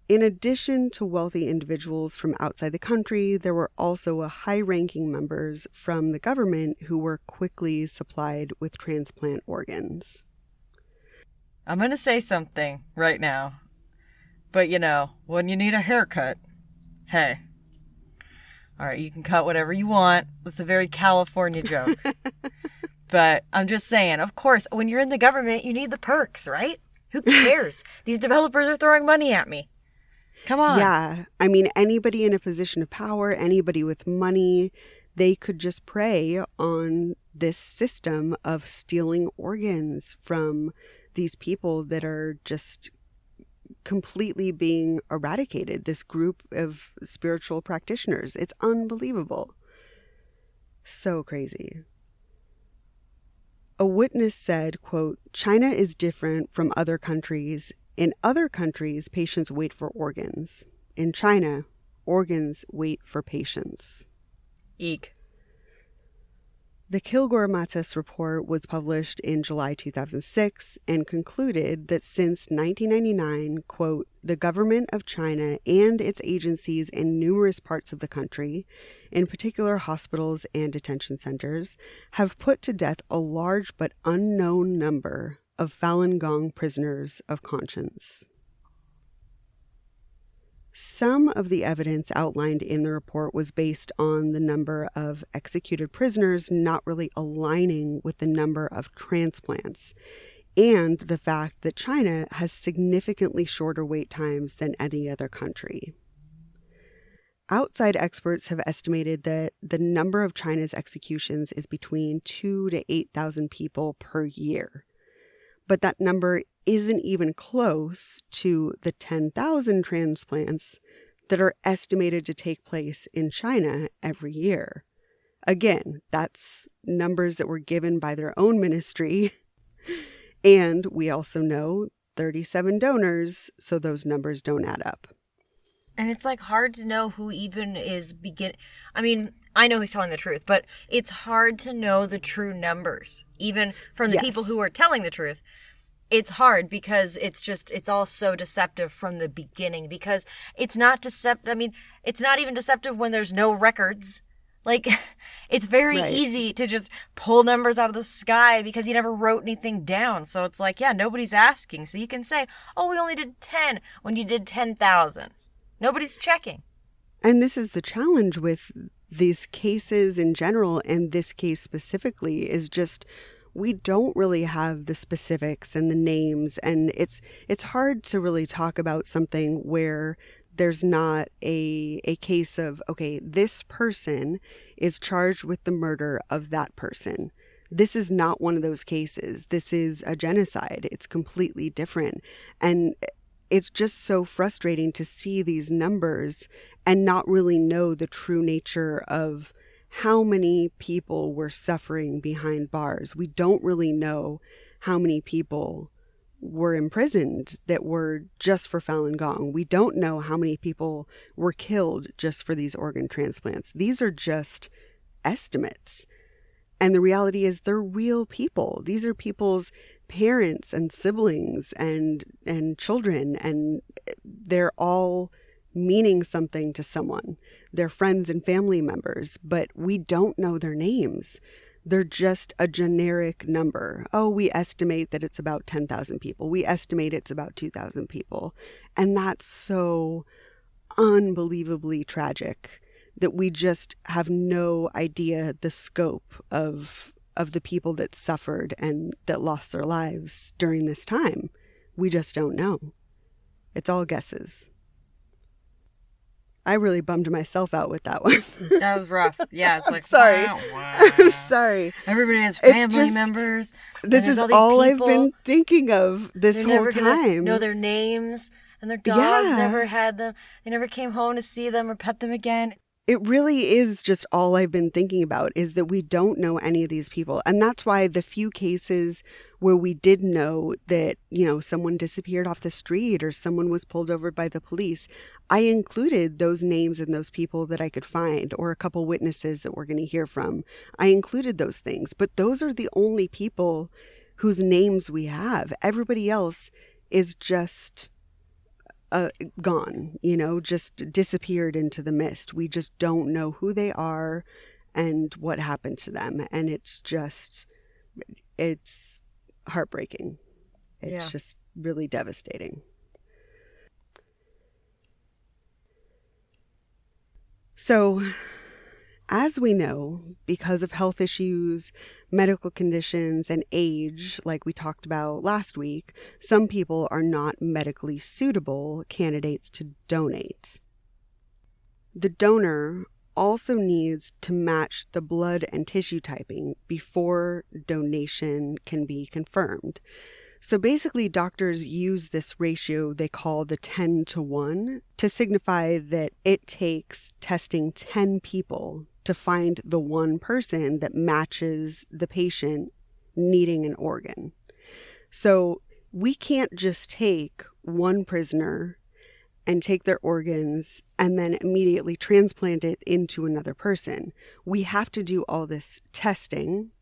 In addition to wealthy individuals from outside the country, there were also high-ranking members from the government who were quickly supplied with transplant organs. I'm going to say something right now. But, you know, when you need a haircut, hey. All right, you can cut whatever you want. That's a very California joke. But I'm just saying, of course, when you're in the government, you need the perks, right? Who cares? These developers are throwing money at me. Come on. Yeah. I mean, anybody in a position of power, anybody with money, they could just prey on this system of stealing organs from these people that are just completely being eradicated, this group of spiritual practitioners. It's unbelievable. So crazy. A witness said, quote, China is different from other countries. In other countries, patients wait for organs. In China, organs wait for patients. Eek. The Kilgore-Mattes report was published in July 2006 and concluded that since 1999, quote, the government of China and its agencies in numerous parts of the country, in particular hospitals and detention centers, have put to death a large but unknown number of Falun Gong prisoners of conscience. Some of the evidence outlined in the report was based on the number of executed prisoners not really aligning with the number of transplants, and the fact that China has significantly shorter wait times than any other country. Outside experts have estimated that the number of China's executions is between 2,000 to 8,000 people per year. But that number isn't even close to the 10,000 transplants that are estimated to take place in China every year. Again, that's numbers that were given by their own ministry. And we also know 37 donors, so those numbers don't add up. And it's like hard to know who even is I mean, I know who's telling the truth, but it's hard to know the true numbers, even from the people who are telling the truth. It's hard because it's all so deceptive from the beginning, because it's not deceptive. I mean, it's not even deceptive when there's no records. Like, it's very easy to just pull numbers out of the sky because you never wrote anything down. So it's like, yeah, nobody's asking. So you can say, oh, we only did 10 when you did 10,000. Nobody's checking. And this is the challenge with these cases in general, and this case specifically, is just we don't really have the specifics and the names, and it's hard to really talk about something where there's not a case of, okay, this person is charged with the murder of that person. This is not one of those cases. This is a genocide. It's completely different. And it's just so frustrating to see these numbers and not really know the true nature of how many people were suffering behind bars. We don't really know how many people were imprisoned that were just for Falun Gong. We don't know how many people were killed just for these organ transplants. These are just estimates. And the reality is they're real people. These are people's parents and siblings and children, and they're all meaning something to someone. They're friends and family members, but we don't know their names. They're just a generic number. Oh, we estimate that it's about 10,000 people. We estimate it's about 2,000 people. And that's so unbelievably tragic that we just have no idea the scope of the people that suffered and that lost their lives during this time. We just don't know. It's all guesses. I really bummed myself out with that one. That was rough. Yeah, it's like, sorry. Wow. I'm sorry. Everybody has family members. This is all I've been thinking of this whole time. Know their names, and their dogs never had them. They never came home to see them or pet them again. It really is just all I've been thinking about, is that we don't know any of these people. And that's why the few cases where we did know that, someone disappeared off the street or someone was pulled over by the police, I included those names and those people that I could find, or a couple witnesses that we're going to hear from. I included those things, but those are the only people whose names we have. Everybody else is just gone, just disappeared into the mist. We just don't know who they are and what happened to them. And it's heartbreaking. It's just really devastating. So, as we know, because of health issues, medical conditions, and age, like we talked about last week, some people are not medically suitable candidates to donate. The donor also needs to match the blood and tissue typing before donation can be confirmed. So basically, doctors use this ratio they call the 10-to-1 to signify that it takes testing 10 people to find the one person that matches the patient needing an organ. So we can't just take one prisoner and take their organs and then immediately transplant it into another person. We have to do all this testing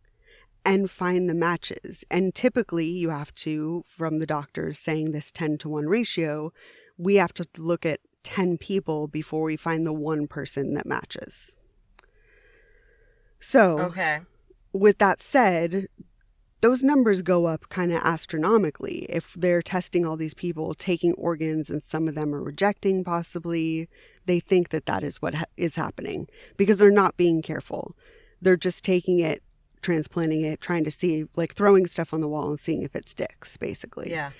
and find the matches. And typically you have to, from the doctors saying this 10-to-1 ratio, we have to look at 10 people before we find the one person that matches. So, with that said, those numbers go up kind of astronomically. If they're testing all these people, taking organs, and some of them are rejecting possibly, they think that that is what is happening because they're not being careful. They're just taking it, transplanting it, trying to see, like throwing stuff on the wall and seeing if it sticks, basically. Yeah.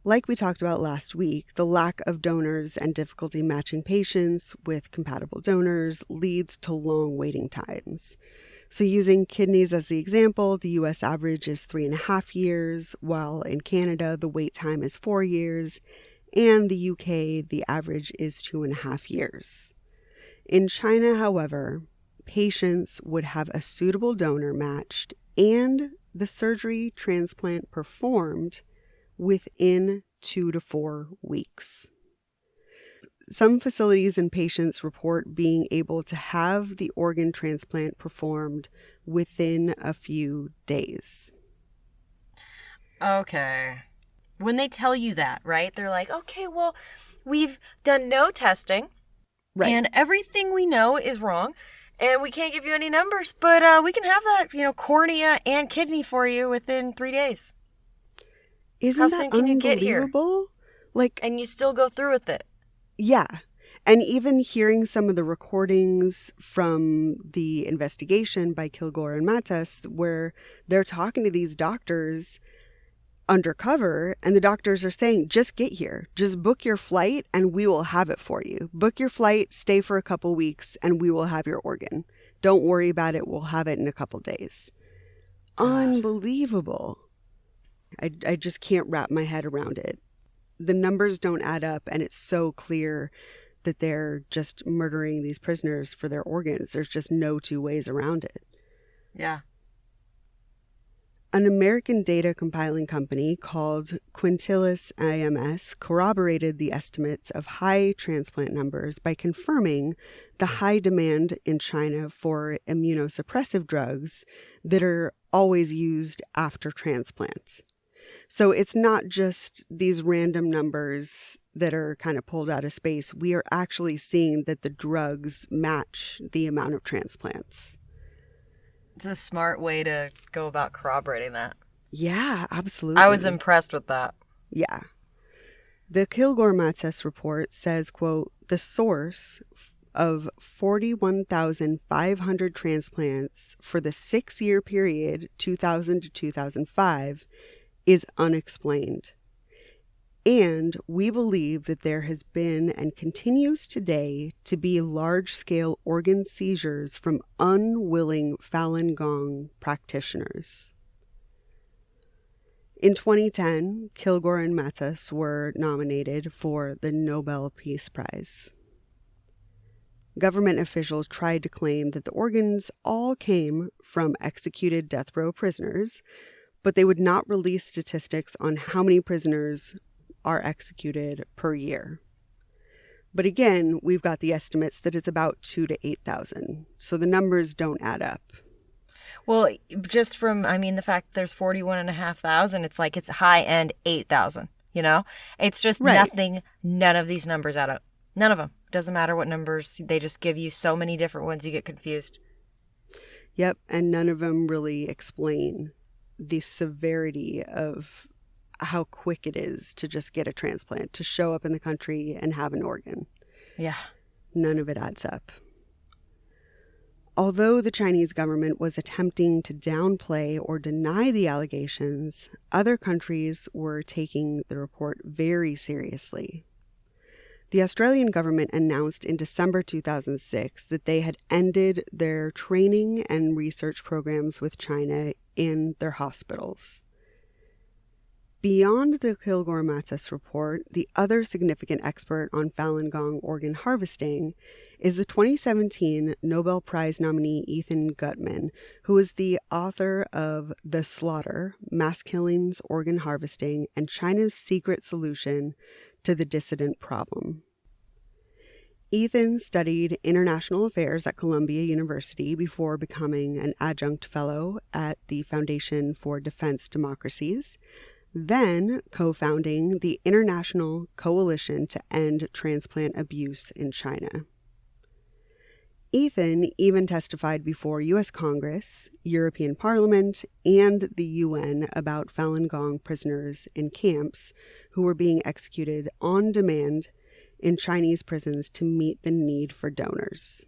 Like we talked about last week, the lack of donors and difficulty matching patients with compatible donors leads to long waiting times. So using kidneys as the example, the US average is 3.5 years, while in Canada, the wait time is 4 years, and the UK, the average is 2.5 years. In China, however, patients would have a suitable donor matched and the surgery transplant performed within 2 to 4 weeks. Some facilities and patients report being able to have the organ transplant performed within a few days. Okay. When they tell you that, right? They're like, okay, well, we've done no testing. Right. And everything we know is wrong. And we can't give you any numbers, but we can have that, cornea and kidney for you within 3 days. Isn't How that soon can you get here? unbelievable? Like, and you still go through with it. Yeah. And even hearing some of the recordings from the investigation by Kilgore and Mattes, where they're talking to these doctors undercover, and the doctors are saying, just get here, just book your flight and we will have it for you. Book your flight, stay for a couple weeks, and we will have your organ. Don't worry about it. We'll have it in a couple days. Unbelievable. I just can't wrap my head around it. The numbers don't add up, and it's so clear that they're just murdering these prisoners for their organs. There's just no two ways around it. Yeah. An American data compiling company called Quintilis IMS corroborated the estimates of high transplant numbers by confirming the high demand in China for immunosuppressive drugs that are always used after transplant. So it's not just these random numbers that are kind of pulled out of space. We are actually seeing that the drugs match the amount of transplants. It's a smart way to go about corroborating that. Yeah, absolutely. I was impressed with that. Yeah. The Kilgore-Mattes report says, quote, the source of 41,500 transplants for the 6-year period, 2000 to 2005, is unexplained. And we believe that there has been and continues today to be large-scale organ seizures from unwilling Falun Gong practitioners. In 2010, Kilgore and Mattes were nominated for the Nobel Peace Prize. Government officials tried to claim that the organs all came from executed death row prisoners, but they would not release statistics on how many prisoners are executed per year. But again, we've got the estimates that it's about 2,000 to 8,000. So the numbers don't add up. Well, just from, the fact there's 41,500, it's like it's high end 8,000, It's just Right. nothing, none of these numbers add up. None of them. Doesn't matter what numbers, they just give you so many different ones, you get confused. Yep, and none of them really explain the severity of how quick it is to just get a transplant, to show up in the country and have an organ. Yeah. None of it adds up. Although the Chinese government was attempting to downplay or deny the allegations, other countries were taking the report very seriously. The Australian government announced in December 2006 that they had ended their training and research programs with China in their hospitals. Beyond the Kilgore-Mattes report, the other significant expert on Falun Gong organ harvesting is the 2017 Nobel Prize nominee Ethan Gutmann, who is the author of The Slaughter, Mass Killings, Organ Harvesting, and China's Secret Solution to the Dissident Problem. Ethan studied international affairs at Columbia University before becoming an adjunct fellow at the Foundation for Defense Democracies, then co-founding the International Coalition to End Transplant Abuse in China. Ethan even testified before U.S. Congress, European Parliament, and the UN about Falun Gong prisoners in camps who were being executed on demand in Chinese prisons to meet the need for donors.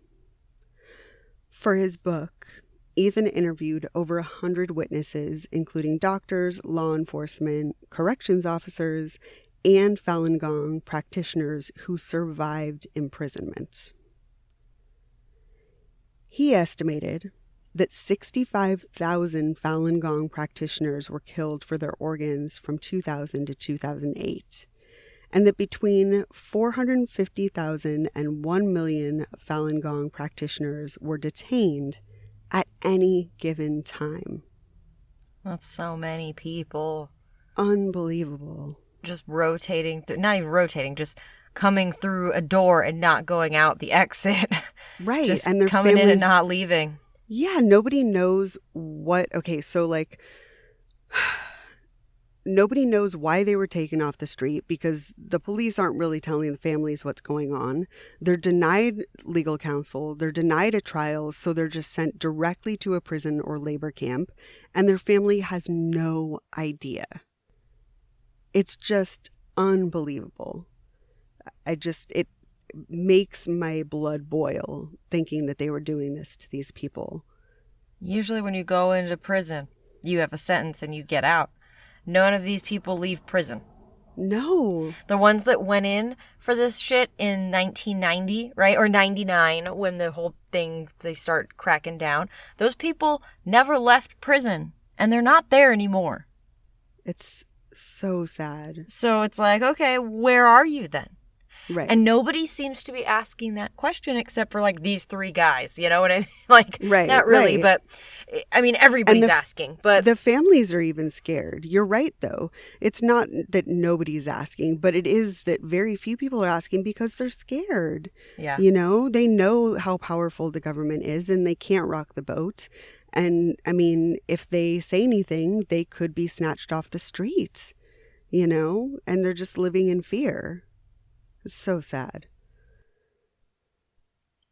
For his book, Ethan interviewed over 100 witnesses, including doctors, law enforcement, corrections officers, and Falun Gong practitioners who survived imprisonment. He estimated that 65,000 Falun Gong practitioners were killed for their organs from 2000 to 2008, and that between 450,000 and 1 million Falun Gong practitioners were detained at any given time. That's so many people. Unbelievable. Just rotating through, not even rotating, just coming through a door and not going out the exit. Right. Just and their coming families, in and not leaving. Yeah, nobody knows nobody knows why they were taken off the street because the police aren't really telling the families what's going on. They're denied legal counsel. They're denied a trial, so they're just sent directly to a prison or labor camp, and their family has no idea. It's just unbelievable. It makes my blood boil thinking that they were doing this to these people. Usually when you go into prison, you have a sentence and you get out. None of these people leave prison. No. The ones that went in for this shit in 1990, right? Or 99, when the whole thing, they start cracking down. Those people never left prison and they're not there anymore. It's so sad. So it's like, okay, where are you then? Right. And nobody seems to be asking that question except for like these three guys. You know what I mean? Like, right, not really, right. But I mean, everybody's asking. But the families are even scared. You're right, though. It's not that nobody's asking, but it is that very few people are asking because they're scared. Yeah. You know, they know how powerful the government is and they can't rock the boat. And I mean, if they say anything, they could be snatched off the streets, you know, and they're just living in fear. It's so sad.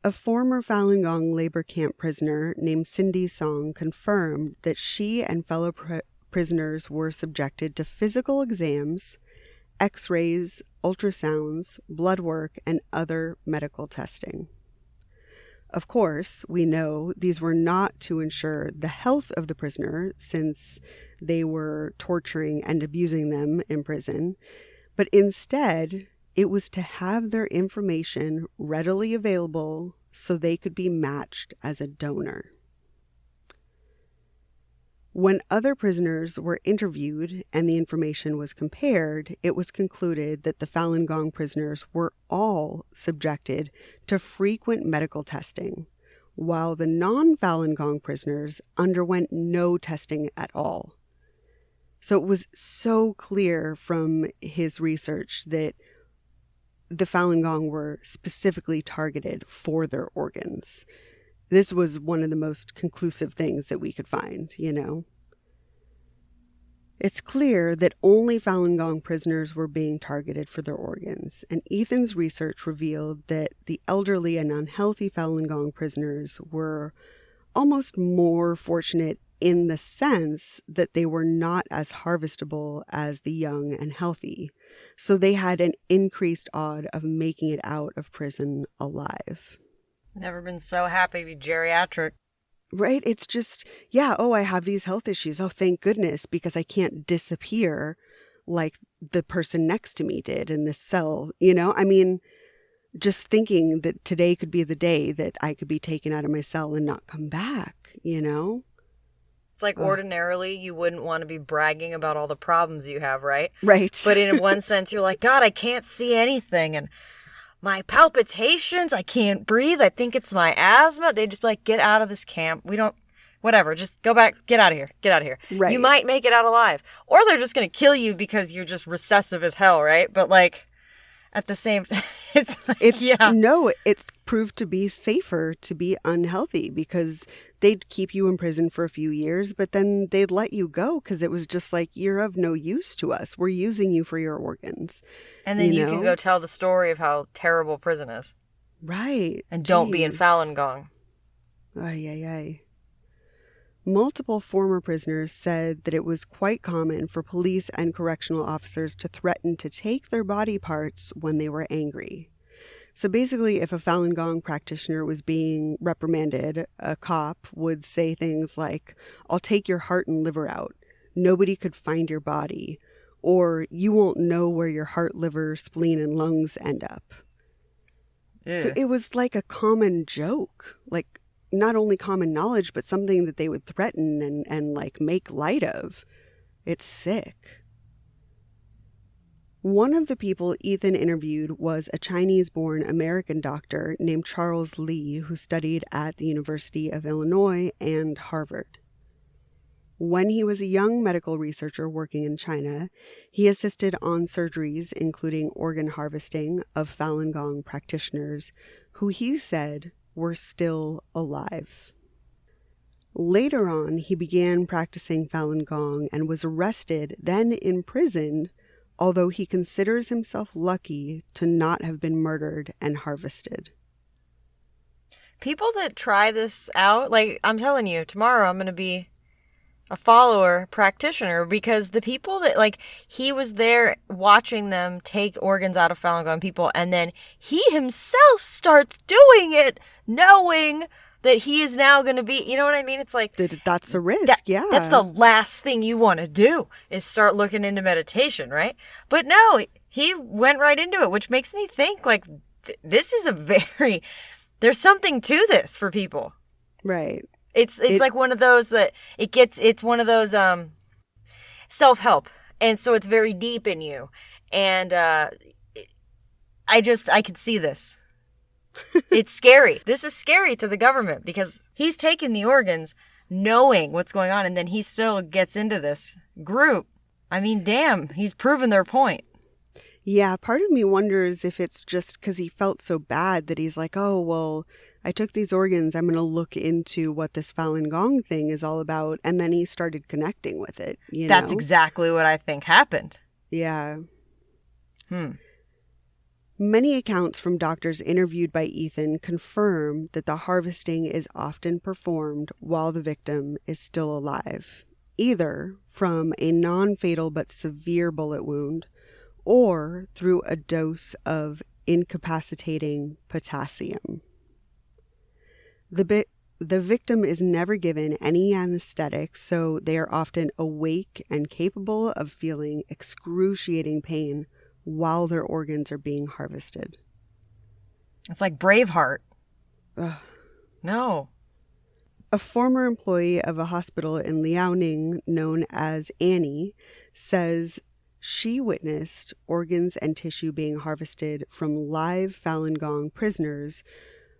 A former Falun Gong labor camp prisoner named Cindy Song confirmed that she and fellow prisoners were subjected to physical exams, x-rays, ultrasounds, blood work, and other medical testing. Of course, we know these were not to ensure the health of the prisoner since they were torturing and abusing them in prison, but instead it was to have their information readily available so they could be matched as a donor. When other prisoners were interviewed and the information was compared, it was concluded that the Falun Gong prisoners were all subjected to frequent medical testing, while the non-Falun Gong prisoners underwent no testing at all. So it was so clear from his research that the Falun Gong were specifically targeted for their organs. This was one of the most conclusive things that we could find, you know. It's clear that only Falun Gong prisoners were being targeted for their organs, and Ethan's research revealed that the elderly and unhealthy Falun Gong prisoners were almost more fortunate in the sense that they were not as harvestable as the young and healthy. So they had an increased odds of making it out of prison alive. never been so happy to be geriatric. Right? It's just, yeah, oh, I have these health issues. Oh, thank goodness, because I can't disappear like the person next to me did in this cell. You know, I mean, just thinking that today could be the day that I could be taken out of my cell and not come back, you know? It's like ordinarily you wouldn't want to be bragging about all the problems you have, right? Right. But in one sense, you're like, God, I can't see anything. And my palpitations, I can't breathe. I think it's my asthma. They just be like, get out of this camp. We don't, whatever. Just go back. Get out of here. Get out of here. Right. You might make it out alive. Or they're just going to kill you because you're just recessive as hell, right? But like, at the same time, it's proved to be safer to be unhealthy because they'd keep you in prison for a few years, but then they'd let you go because it was just like, you're of no use to us. We're using you for your organs. And then you can go tell the story of how terrible prison is. Right. And don't be in Jeez. Falun Gong. Ay, ay, ay. Multiple former prisoners said that it was quite common for police and correctional officers to threaten to take their body parts when they were angry. So basically, if a Falun Gong practitioner was being reprimanded, a cop would say things like, "I'll take your heart and liver out. Nobody could find your body." Or, "You won't know where your heart, liver, spleen, and lungs end up." Ew. So it was like a common joke. Like, not only common knowledge, but something that they would threaten and like make light of. It's sick. One of the people Ethan interviewed was a Chinese-born American doctor named Charles Lee, who studied at the University of Illinois and Harvard. When he was a young medical researcher working in China, he assisted on surgeries, including organ harvesting, of Falun Gong practitioners, who he said were still alive. Later on, he began practicing Falun Gong and was arrested, then imprisoned, although he considers himself lucky to not have been murdered and harvested. People that try this out, like, I'm telling you, tomorrow I'm going to be a follower practitioner, because the people that, like, he was there watching them take organs out of Falun Gong people, and then he himself starts doing it, knowing that he is now going to be, you know what I mean? It's like, That's a risk, yeah. That's the last thing you want to do, is start looking into meditation, right? But no, he went right into it, which makes me think, like, this is there's something to this for people. Right. It's like one of those that it's one of those self-help, and so it's very deep in you, and I could see this. It's scary. This is scary to the government, because he's taking the organs knowing what's going on, and then he still gets into this group. I mean, damn, he's proven their point. Yeah, part of me wonders if it's just because he felt so bad that he's like, oh, well, I took these organs, I'm going to look into what this Falun Gong thing is all about. And then he started connecting with it, That's exactly what I think happened. Yeah. Many accounts from doctors interviewed by Ethan confirm that the harvesting is often performed while the victim is still alive, either from a non-fatal but severe bullet wound or through a dose of incapacitating potassium. The victim is never given any anesthetic, so they are often awake and capable of feeling excruciating pain while their organs are being harvested. It's like Braveheart. Ugh. No. A former employee of a hospital in Liaoning known as Annie says she witnessed organs and tissue being harvested from live Falun Gong prisoners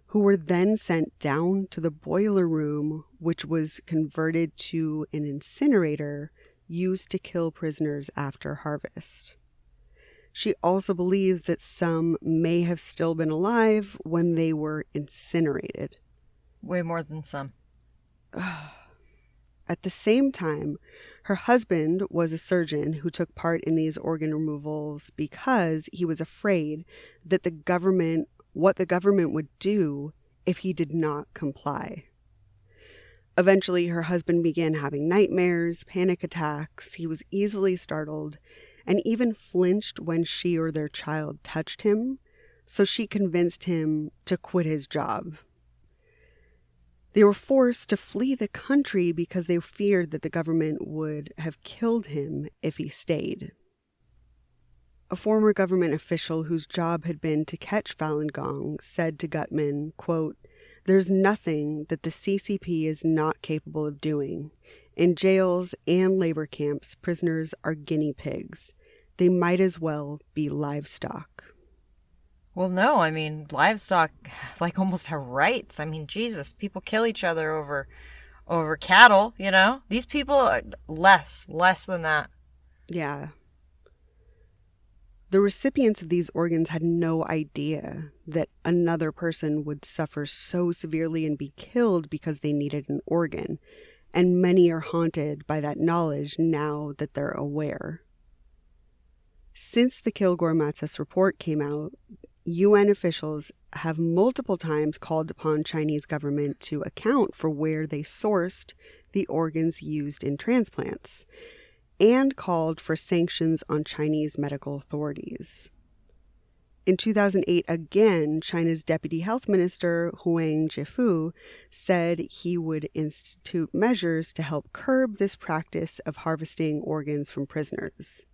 who were then sent down to the boiler room, which was converted to an incinerator used to kill prisoners after harvest. She also believes that some may have still been alive when they were incinerated. Way more than some. At the same time, her husband was a surgeon who took part in these organ removals because he was afraid that what the government would do if he did not comply. Eventually, her husband began having nightmares, panic attacks. He was easily startled and even flinched when she or their child touched him, so she convinced him to quit his job. They were forced to flee the country because they feared that the government would have killed him if he stayed. A former government official whose job had been to catch Falun Gong said to Gutman, quote, "There's nothing that the CCP is not capable of doing. In jails and labor camps, prisoners are guinea pigs. They might as well be livestock." Well, no, I mean, livestock, like, almost have rights. I mean, Jesus, people kill each other over cattle, you know? These people are less than that. Yeah. The recipients of these organs had no idea that another person would suffer so severely and be killed because they needed an organ, and many are haunted by that knowledge now that they're aware. Since the Kilgore-Matsas report came out, UN officials have multiple times called upon Chinese government to account for where they sourced the organs used in transplants, and called for sanctions on Chinese medical authorities. In 2008, again, China's Deputy Health Minister Huang Jifu said he would institute measures to help curb this practice of harvesting organs from prisoners.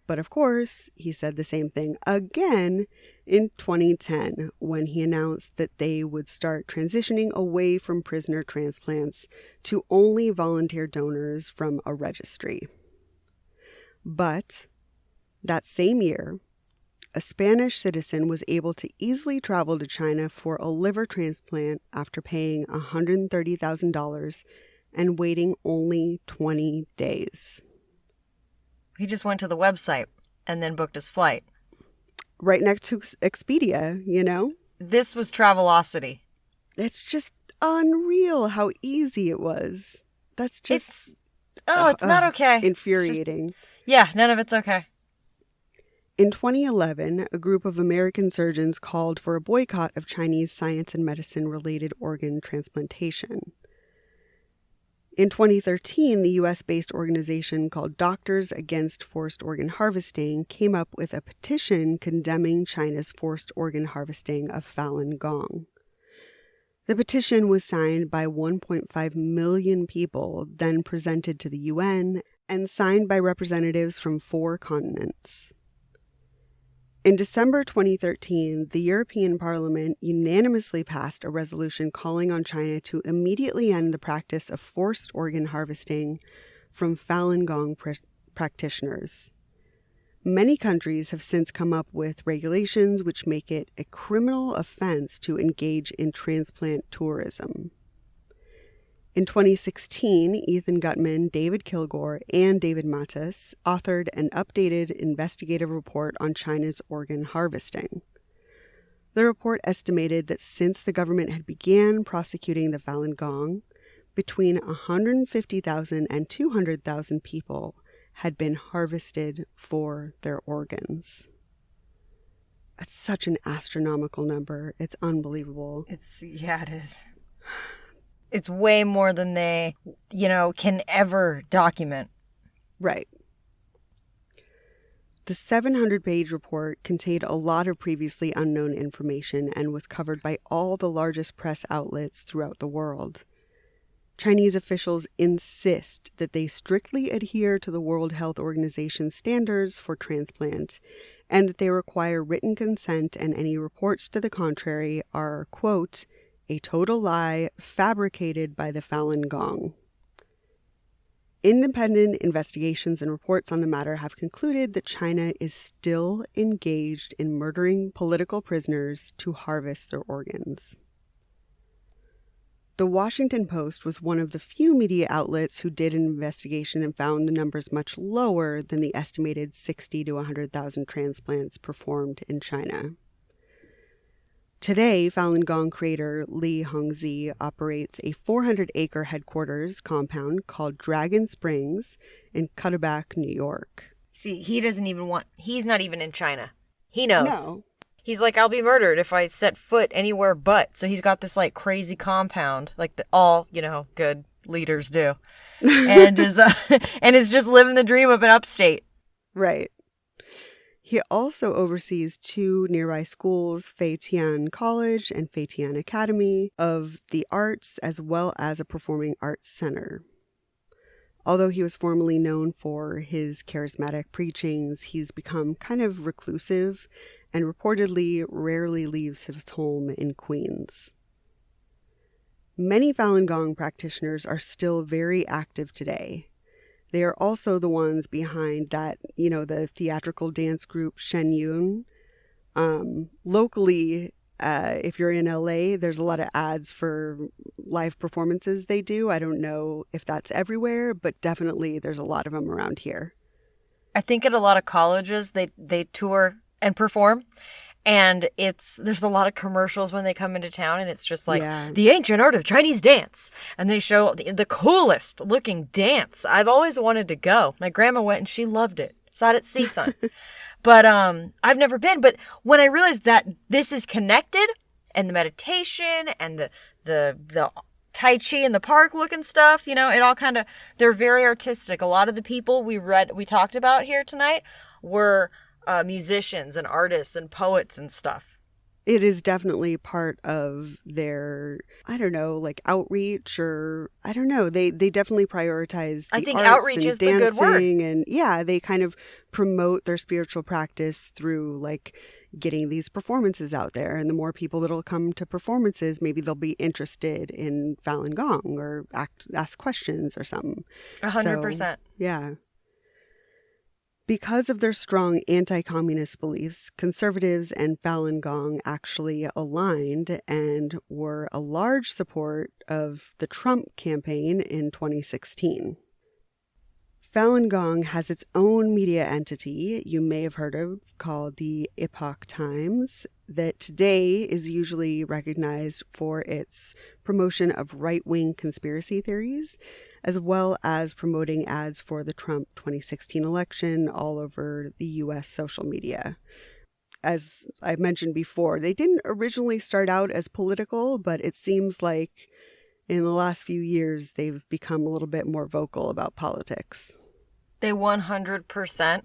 But of course, he said the same thing again in 2010 when he announced that they would start transitioning away from prisoner transplants to only volunteer donors from a registry. But that same year, a Spanish citizen was able to easily travel to China for a liver transplant after paying $130,000 and waiting only 20 days. He just went to the website and then booked his flight. Right next to Expedia, you know? This was Travelocity. It's just unreal how easy it was. That's just... It's not okay. Infuriating. None of it's okay. In 2011, a group of American surgeons called for a boycott of Chinese science and medicine-related organ transplantation. In 2013, the U.S.-based organization called Doctors Against Forced Organ Harvesting came up with a petition condemning China's forced organ harvesting of Falun Gong. The petition was signed by 1.5 million people, then presented to the UN, and signed by representatives from 4 continents. In December 2013, the European Parliament unanimously passed a resolution calling on China to immediately end the practice of forced organ harvesting from Falun Gong practitioners. Many countries have since come up with regulations which make it a criminal offense to engage in transplant tourism. In 2016, Ethan Gutman, David Kilgore, and David Matas authored an updated investigative report on China's organ harvesting. The report estimated that since the government had began prosecuting the Falun Gong, between 150,000 and 200,000 people had been harvested for their organs. That's such an astronomical number. It's unbelievable. It is. It's way more than they, can ever document. Right. The 700-page report contained a lot of previously unknown information and was covered by all the largest press outlets throughout the world. Chinese officials insist that they strictly adhere to the World Health Organization standards for transplant and that they require written consent, and any reports to the contrary are, quote, a total lie fabricated by the Falun Gong. Independent investigations and reports on the matter have concluded that China is still engaged in murdering political prisoners to harvest their organs. The Washington Post was one of the few media outlets who did an investigation and found the numbers much lower than the estimated 60 to 100,000 transplants performed in China. Today, Falun Gong creator Li Hongzhi operates a 400-acre headquarters compound called Dragon Springs in Cutterback, New York. See, he's not even in China. He knows. No. He's like, I'll be murdered if I set foot anywhere but. So he's got this crazy compound, all good leaders do. And is just living the dream of an upstate. Right. He also oversees 2 nearby schools, Fei Tian College and Fei Tian Academy of the Arts, as well as a performing arts center. Although he was formerly known for his charismatic preachings, he's become kind of reclusive and reportedly rarely leaves his home in Queens. Many Falun Gong practitioners are still very active today. They are also the ones behind that, the theatrical dance group Shen Yun. Locally, if you're in LA, there's a lot of ads for live performances they do. I don't know if that's everywhere, but definitely there's a lot of them around here. I think at a lot of colleges, they tour and perform. And there's a lot of commercials when they come into town, and it's just the ancient art of Chinese dance. And they show the coolest looking dance. I've always wanted to go. My grandma went and she loved it. Saw it at CSUN. But I've never been. But when I realized that this is connected, and the meditation and the Tai Chi in the park looking stuff, it all kind of, they're very artistic. A lot of the people we talked about here tonight were musicians and artists and poets and stuff. It is definitely part of their, I don't know, like outreach, or I don't know. They definitely prioritize the I think arts outreach and is the good word. dancing, and yeah, they kind of promote their spiritual practice through like getting these performances out there. And the more people that'll come to performances, maybe they'll be interested in Falun Gong or ask questions or something. 100%. So, yeah. Because of their strong anti-communist beliefs, conservatives and Falun Gong actually aligned and were a large support of the Trump campaign in 2016. Falun Gong has its own media entity you may have heard of called the Epoch Times, that today is usually recognized for its promotion of right-wing conspiracy theories, as well as promoting ads for the Trump 2016 election all over the U.S. social media. As I mentioned before, they didn't originally start out as political, but it seems like in the last few years they've become a little bit more vocal about politics. They 100%.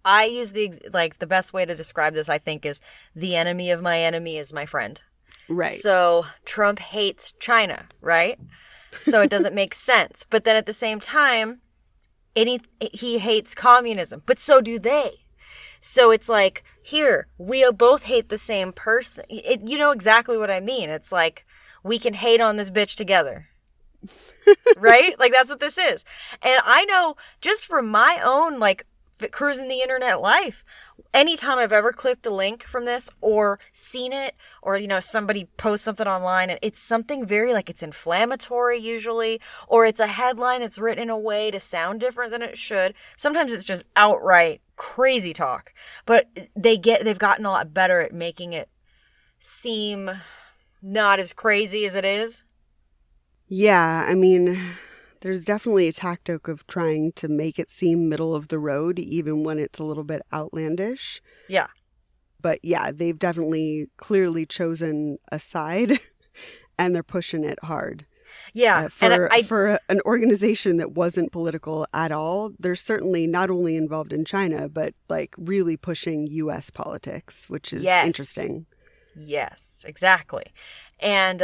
I use the best way to describe this, I think, is the enemy of my enemy is my friend. Right. So Trump hates China, right? So it doesn't make sense. But then at the same time, he hates communism, but so do they. So it's like, here, we both hate the same person. You know exactly what I mean. It's like, we can hate on this bitch together. Right? Like, that's what this is. And I know, just from my own, like, cruising the internet life, anytime I've ever clicked a link from this or seen it, or, somebody posts something online and it's something very, like, it's inflammatory usually, or it's a headline that's written in a way to sound different than it should. Sometimes it's just outright crazy talk, but they've gotten a lot better at making it seem not as crazy as it is. Yeah, I mean, there's definitely a tactic of trying to make it seem middle of the road, even when it's a little bit outlandish. Yeah. But yeah, they've definitely clearly chosen a side and they're pushing it hard. Yeah. For an organization that wasn't political at all, they're certainly not only involved in China, but like really pushing U.S. politics, which is interesting. Yes, exactly. And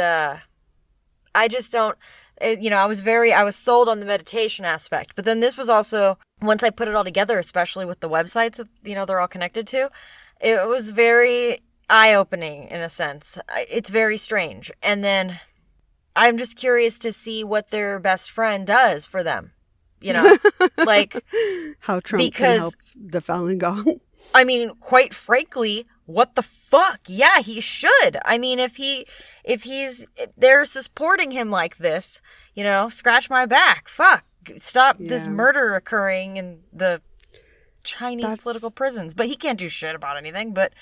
I just don't, I was sold on the meditation aspect. But then this was also, once I put it all together, especially with the websites that, they're all connected to, it was very eye-opening in a sense. It's very strange. And then I'm just curious to see what their best friend does for them. Like how Trump can help the Falun Gong. I mean, quite frankly, what the fuck? Yeah, he should. I mean, if they're supporting him like this, scratch my back. Fuck. Stop this murder occurring in the Chinese political prisons. But he can't do shit about anything. But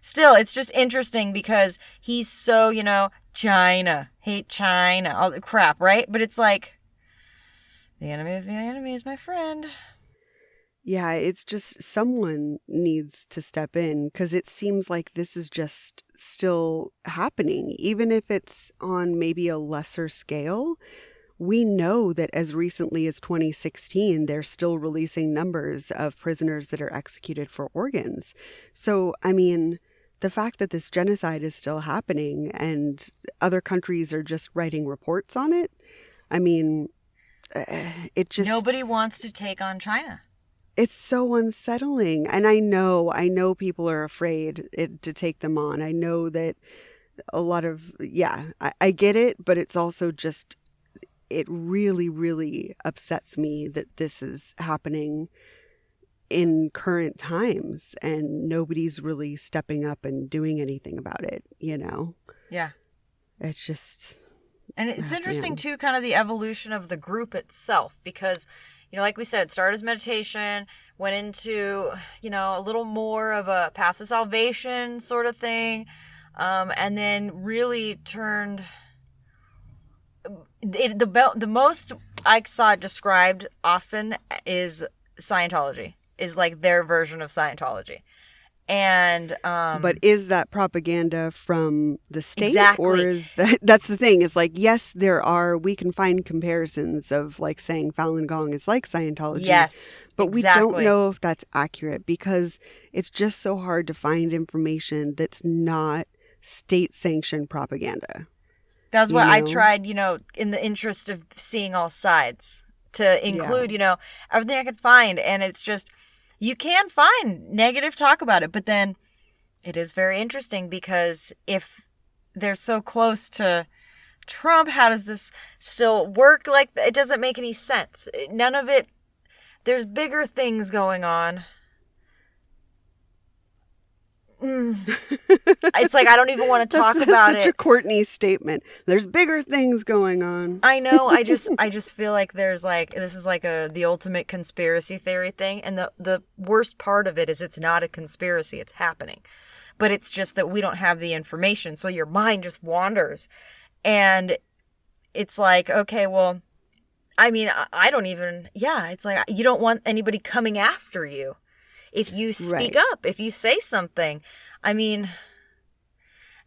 still, it's just interesting because he's so, China, hate China, all the crap, right? But it's like, the enemy of the enemy is my friend. Yeah, it's just someone needs to step in, because it seems like this is just still happening. Even if it's on maybe a lesser scale, we know that as recently as 2016, they're still releasing numbers of prisoners that are executed for organs. So, I mean, the fact that this genocide is still happening and other countries are just writing reports on it, I mean, it just... Nobody wants to take on China. It's so unsettling. And I know people are afraid to take them on. I know that a lot of, I get it, but it's also just, it really, really upsets me that this is happening in current times and nobody's really stepping up and doing anything about it, Yeah. It's just... And it's interesting, too, kind of the evolution of the group itself, because... like we said, started as meditation, went into, a little more of a path to salvation sort of thing, and then really turned... The most I saw it described often is Scientology. is like their version of Scientology. And but is that propaganda from the state? Exactly. Or is that's the thing, is like, yes, we can find comparisons of like saying Falun Gong is like Scientology. Yes, but exactly. we don't know if that's accurate because it's just so hard to find information that's not state sanctioned propaganda. That's what I tried, in the interest of seeing all sides, to include, everything I could find. And it's just, you can find negative talk about it, but then it is very interesting because if they're so close to Trump, how does this still work? Like, it doesn't make any sense. None of it, there's bigger things going on. It's like, I don't even want to talk about it. That's such a Courtney statement. There's bigger things going on. I know. I just feel like there's like, this is like the ultimate conspiracy theory thing. And the worst part of it is it's not a conspiracy. It's happening. But it's just that we don't have the information. So your mind just wanders. And it's like, okay, well, I mean, I don't even, it's like, you don't want anybody coming after you. If you speak up, if you say something, I mean,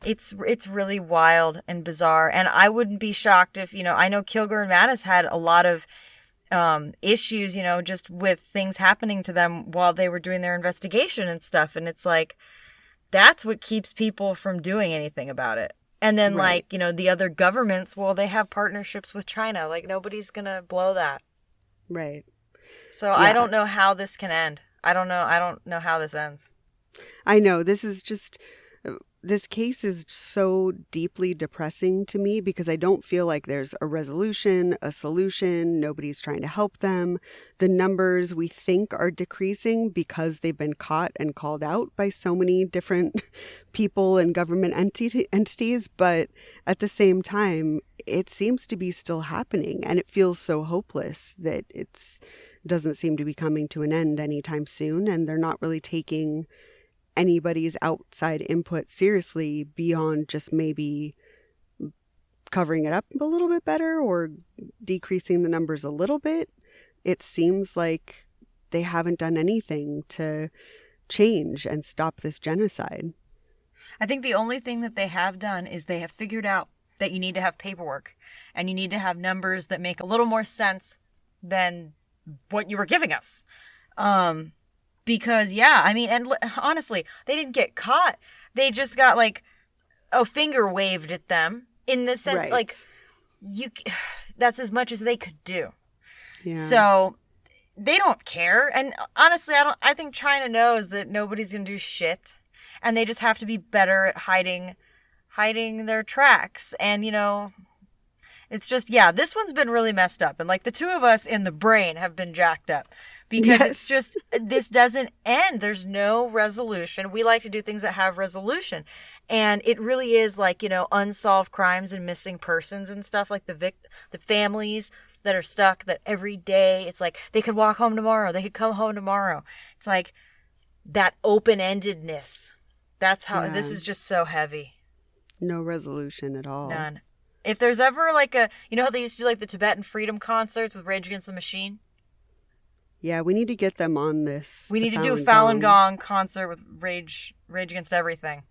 it's really wild and bizarre. And I wouldn't be shocked if, I know Kilgore and Mattis had a lot of issues, just with things happening to them while they were doing their investigation and stuff. And it's like, that's what keeps people from doing anything about it. And then the other governments, well, they have partnerships with China. Like, nobody's going to blow that. Right. So yeah. I don't know how this can end. I don't know how this ends. I know. This case is so deeply depressing to me because I don't feel like there's a resolution, a solution. Nobody's trying to help them. The numbers we think are decreasing because they've been caught and called out by so many different people and government entities. But at the same time, it seems to be still happening. And it feels so hopeless that doesn't seem to be coming to an end anytime soon. And they're not really taking anybody's outside input seriously beyond just maybe covering it up a little bit better or decreasing the numbers a little bit. It seems like they haven't done anything to change and stop this genocide. I think the only thing that they have done is they have figured out that you need to have paperwork and you need to have numbers that make a little more sense than what you were giving us. Because, and honestly, they didn't get caught. They just got, like, a finger waved at them in the sense, like, that's as much as they could do. Yeah. So, they don't care. And honestly, I think China knows that nobody's going to do shit. And they just have to be better at hiding their tracks. And, it's just, this one's been really messed up. And, like, the two of us in the brain have been jacked up. Because it's just, this doesn't end. There's no resolution. We like to do things that have resolution. And it really is like, unsolved crimes and missing persons and stuff, like the families that are stuck, that every day it's like they could walk home tomorrow. They could come home tomorrow. It's like that open-endedness. That's how, this is just so heavy. No resolution at all. None. If there's ever like how they used to do like the Tibetan freedom concerts with Rage Against the Machine? Yeah, we need to get them on this. We need to do a Falun Gong concert with Rage Against Everything.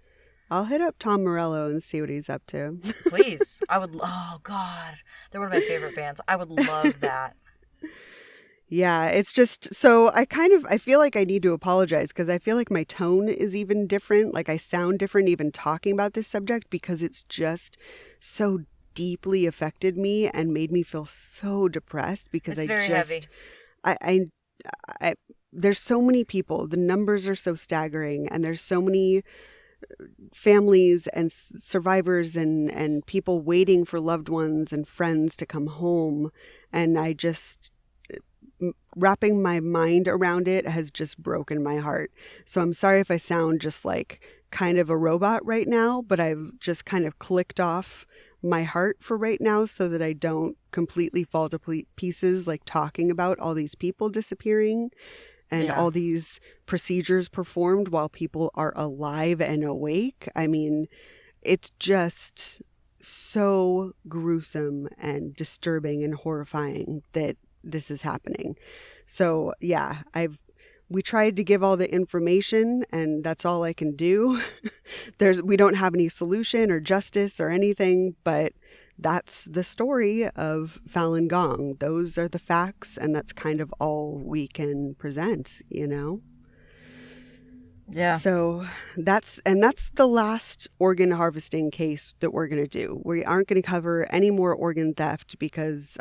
I'll hit up Tom Morello and see what he's up to. Please. Oh, God. They're one of my favorite bands. I would love that. Yeah, it's just, so I feel like I need to apologize because I feel like my tone is even different. Like I sound different even talking about this subject because it's just so deeply affected me and made me feel so depressed because it's very heavy. I there's so many people, the numbers are so staggering, and there's so many families and survivors and people waiting for loved ones and friends to come home. And I just, wrapping my mind around it has just broken my heart. So I'm sorry if I sound just like kind of a robot right now, but I've just kind of clicked off my heart for right now so that I don't completely fall to pieces, like talking about all these people disappearing and all these procedures performed while people are alive and awake. I mean, it's just so gruesome and disturbing and horrifying that this is happening. So yeah, I've We tried to give all the information, and that's all I can do. We don't have any solution or justice or anything, but that's the story of Falun Gong. Those are the facts, and that's kind of all we can present, Yeah. So that's the last organ harvesting case that we're going to do. We aren't going to cover any more organ theft because,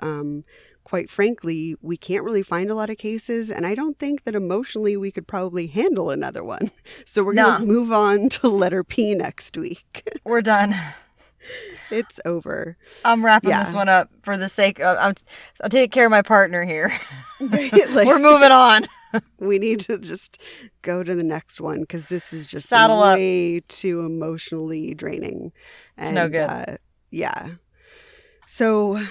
quite frankly, we can't really find a lot of cases, and I don't think that emotionally we could probably handle another one. So we're going to move on to letter P next week. We're done. It's over. I'm wrapping this one up for the sake of, I'll take care of my partner here. Right? We're moving on. We need to just go to the next one because this is just Saddle way too emotionally draining. It's no good. Yeah. So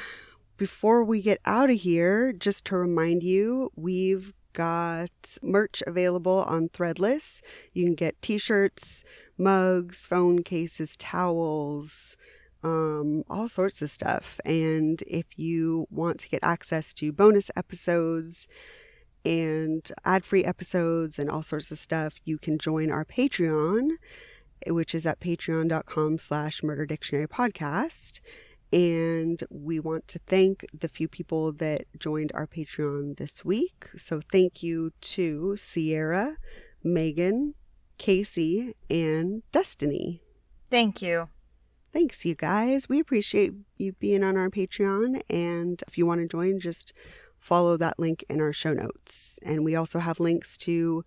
before we get out of here, just to remind you, we've got merch available on Threadless. You can get t-shirts, mugs, phone cases, towels, all sorts of stuff. And if you want to get access to bonus episodes and ad-free episodes and all sorts of stuff, you can join our Patreon, which is at patreon.com/murderdictionarypodcast. And we want to thank the few people that joined our Patreon this week. So thank you to Sierra, Megan, Casey, and Destiny. Thank you. Thanks, you guys. We appreciate you being on our Patreon. And if you want to join, just follow that link in our show notes. And we also have links to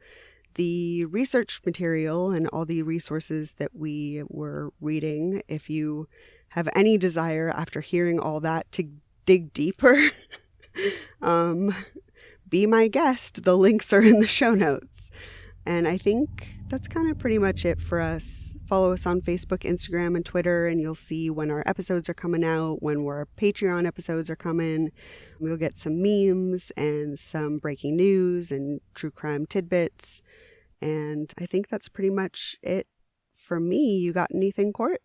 the research material and all the resources that we were reading. If you have any desire after hearing all that to dig deeper, be my guest. The links are in the show notes. And I think that's kind of pretty much it for us. Follow us on Facebook, Instagram, and Twitter, and you'll see when our episodes are coming out, when our Patreon episodes are coming. We'll get some memes and some breaking news and true crime tidbits. And I think that's pretty much it for me. You got anything, Court?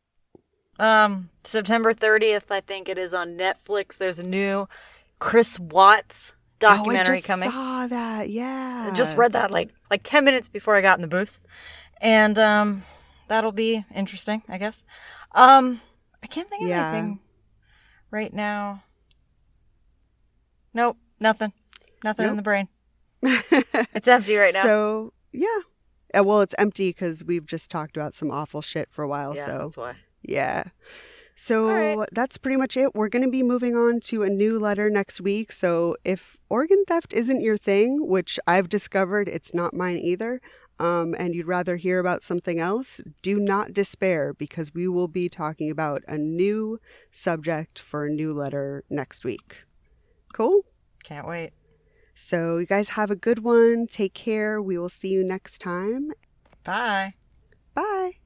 September 30th, I think it is on Netflix. There's a new Chris Watts documentary coming. I saw that, yeah. I just read that like 10 minutes before I got in the booth. And that'll be interesting, I guess. I can't think of anything right now. Nope, nothing. Nothing in the brain. It's empty right now. So, yeah. Well, it's empty because we've just talked about some awful shit for a while. Yeah, so that's why. Yeah. So that's pretty much it. We're going to be moving on to a new letter next week. So if organ theft isn't your thing, which I've discovered it's not mine either, and you'd rather hear about something else, do not despair because we will be talking about a new subject for a new letter next week. Cool? Can't wait. So you guys have a good one. Take care. We will see you next time. Bye. Bye.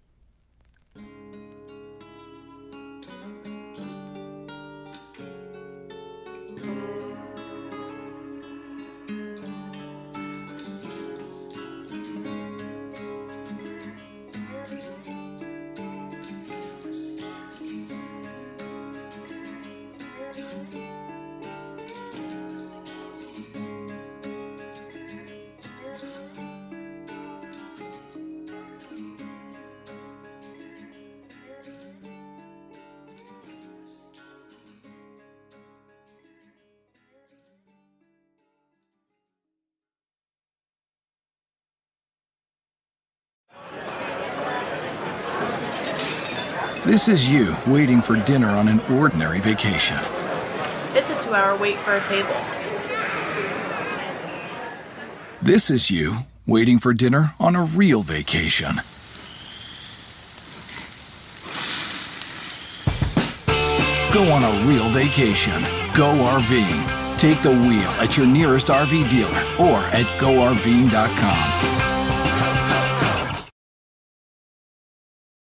This is you waiting for dinner on an ordinary vacation. It's a 2-hour wait for a table. This is you waiting for dinner on a real vacation. Go on a real vacation. Go RVing. Take the wheel at your nearest RV dealer or at GoRVing.com.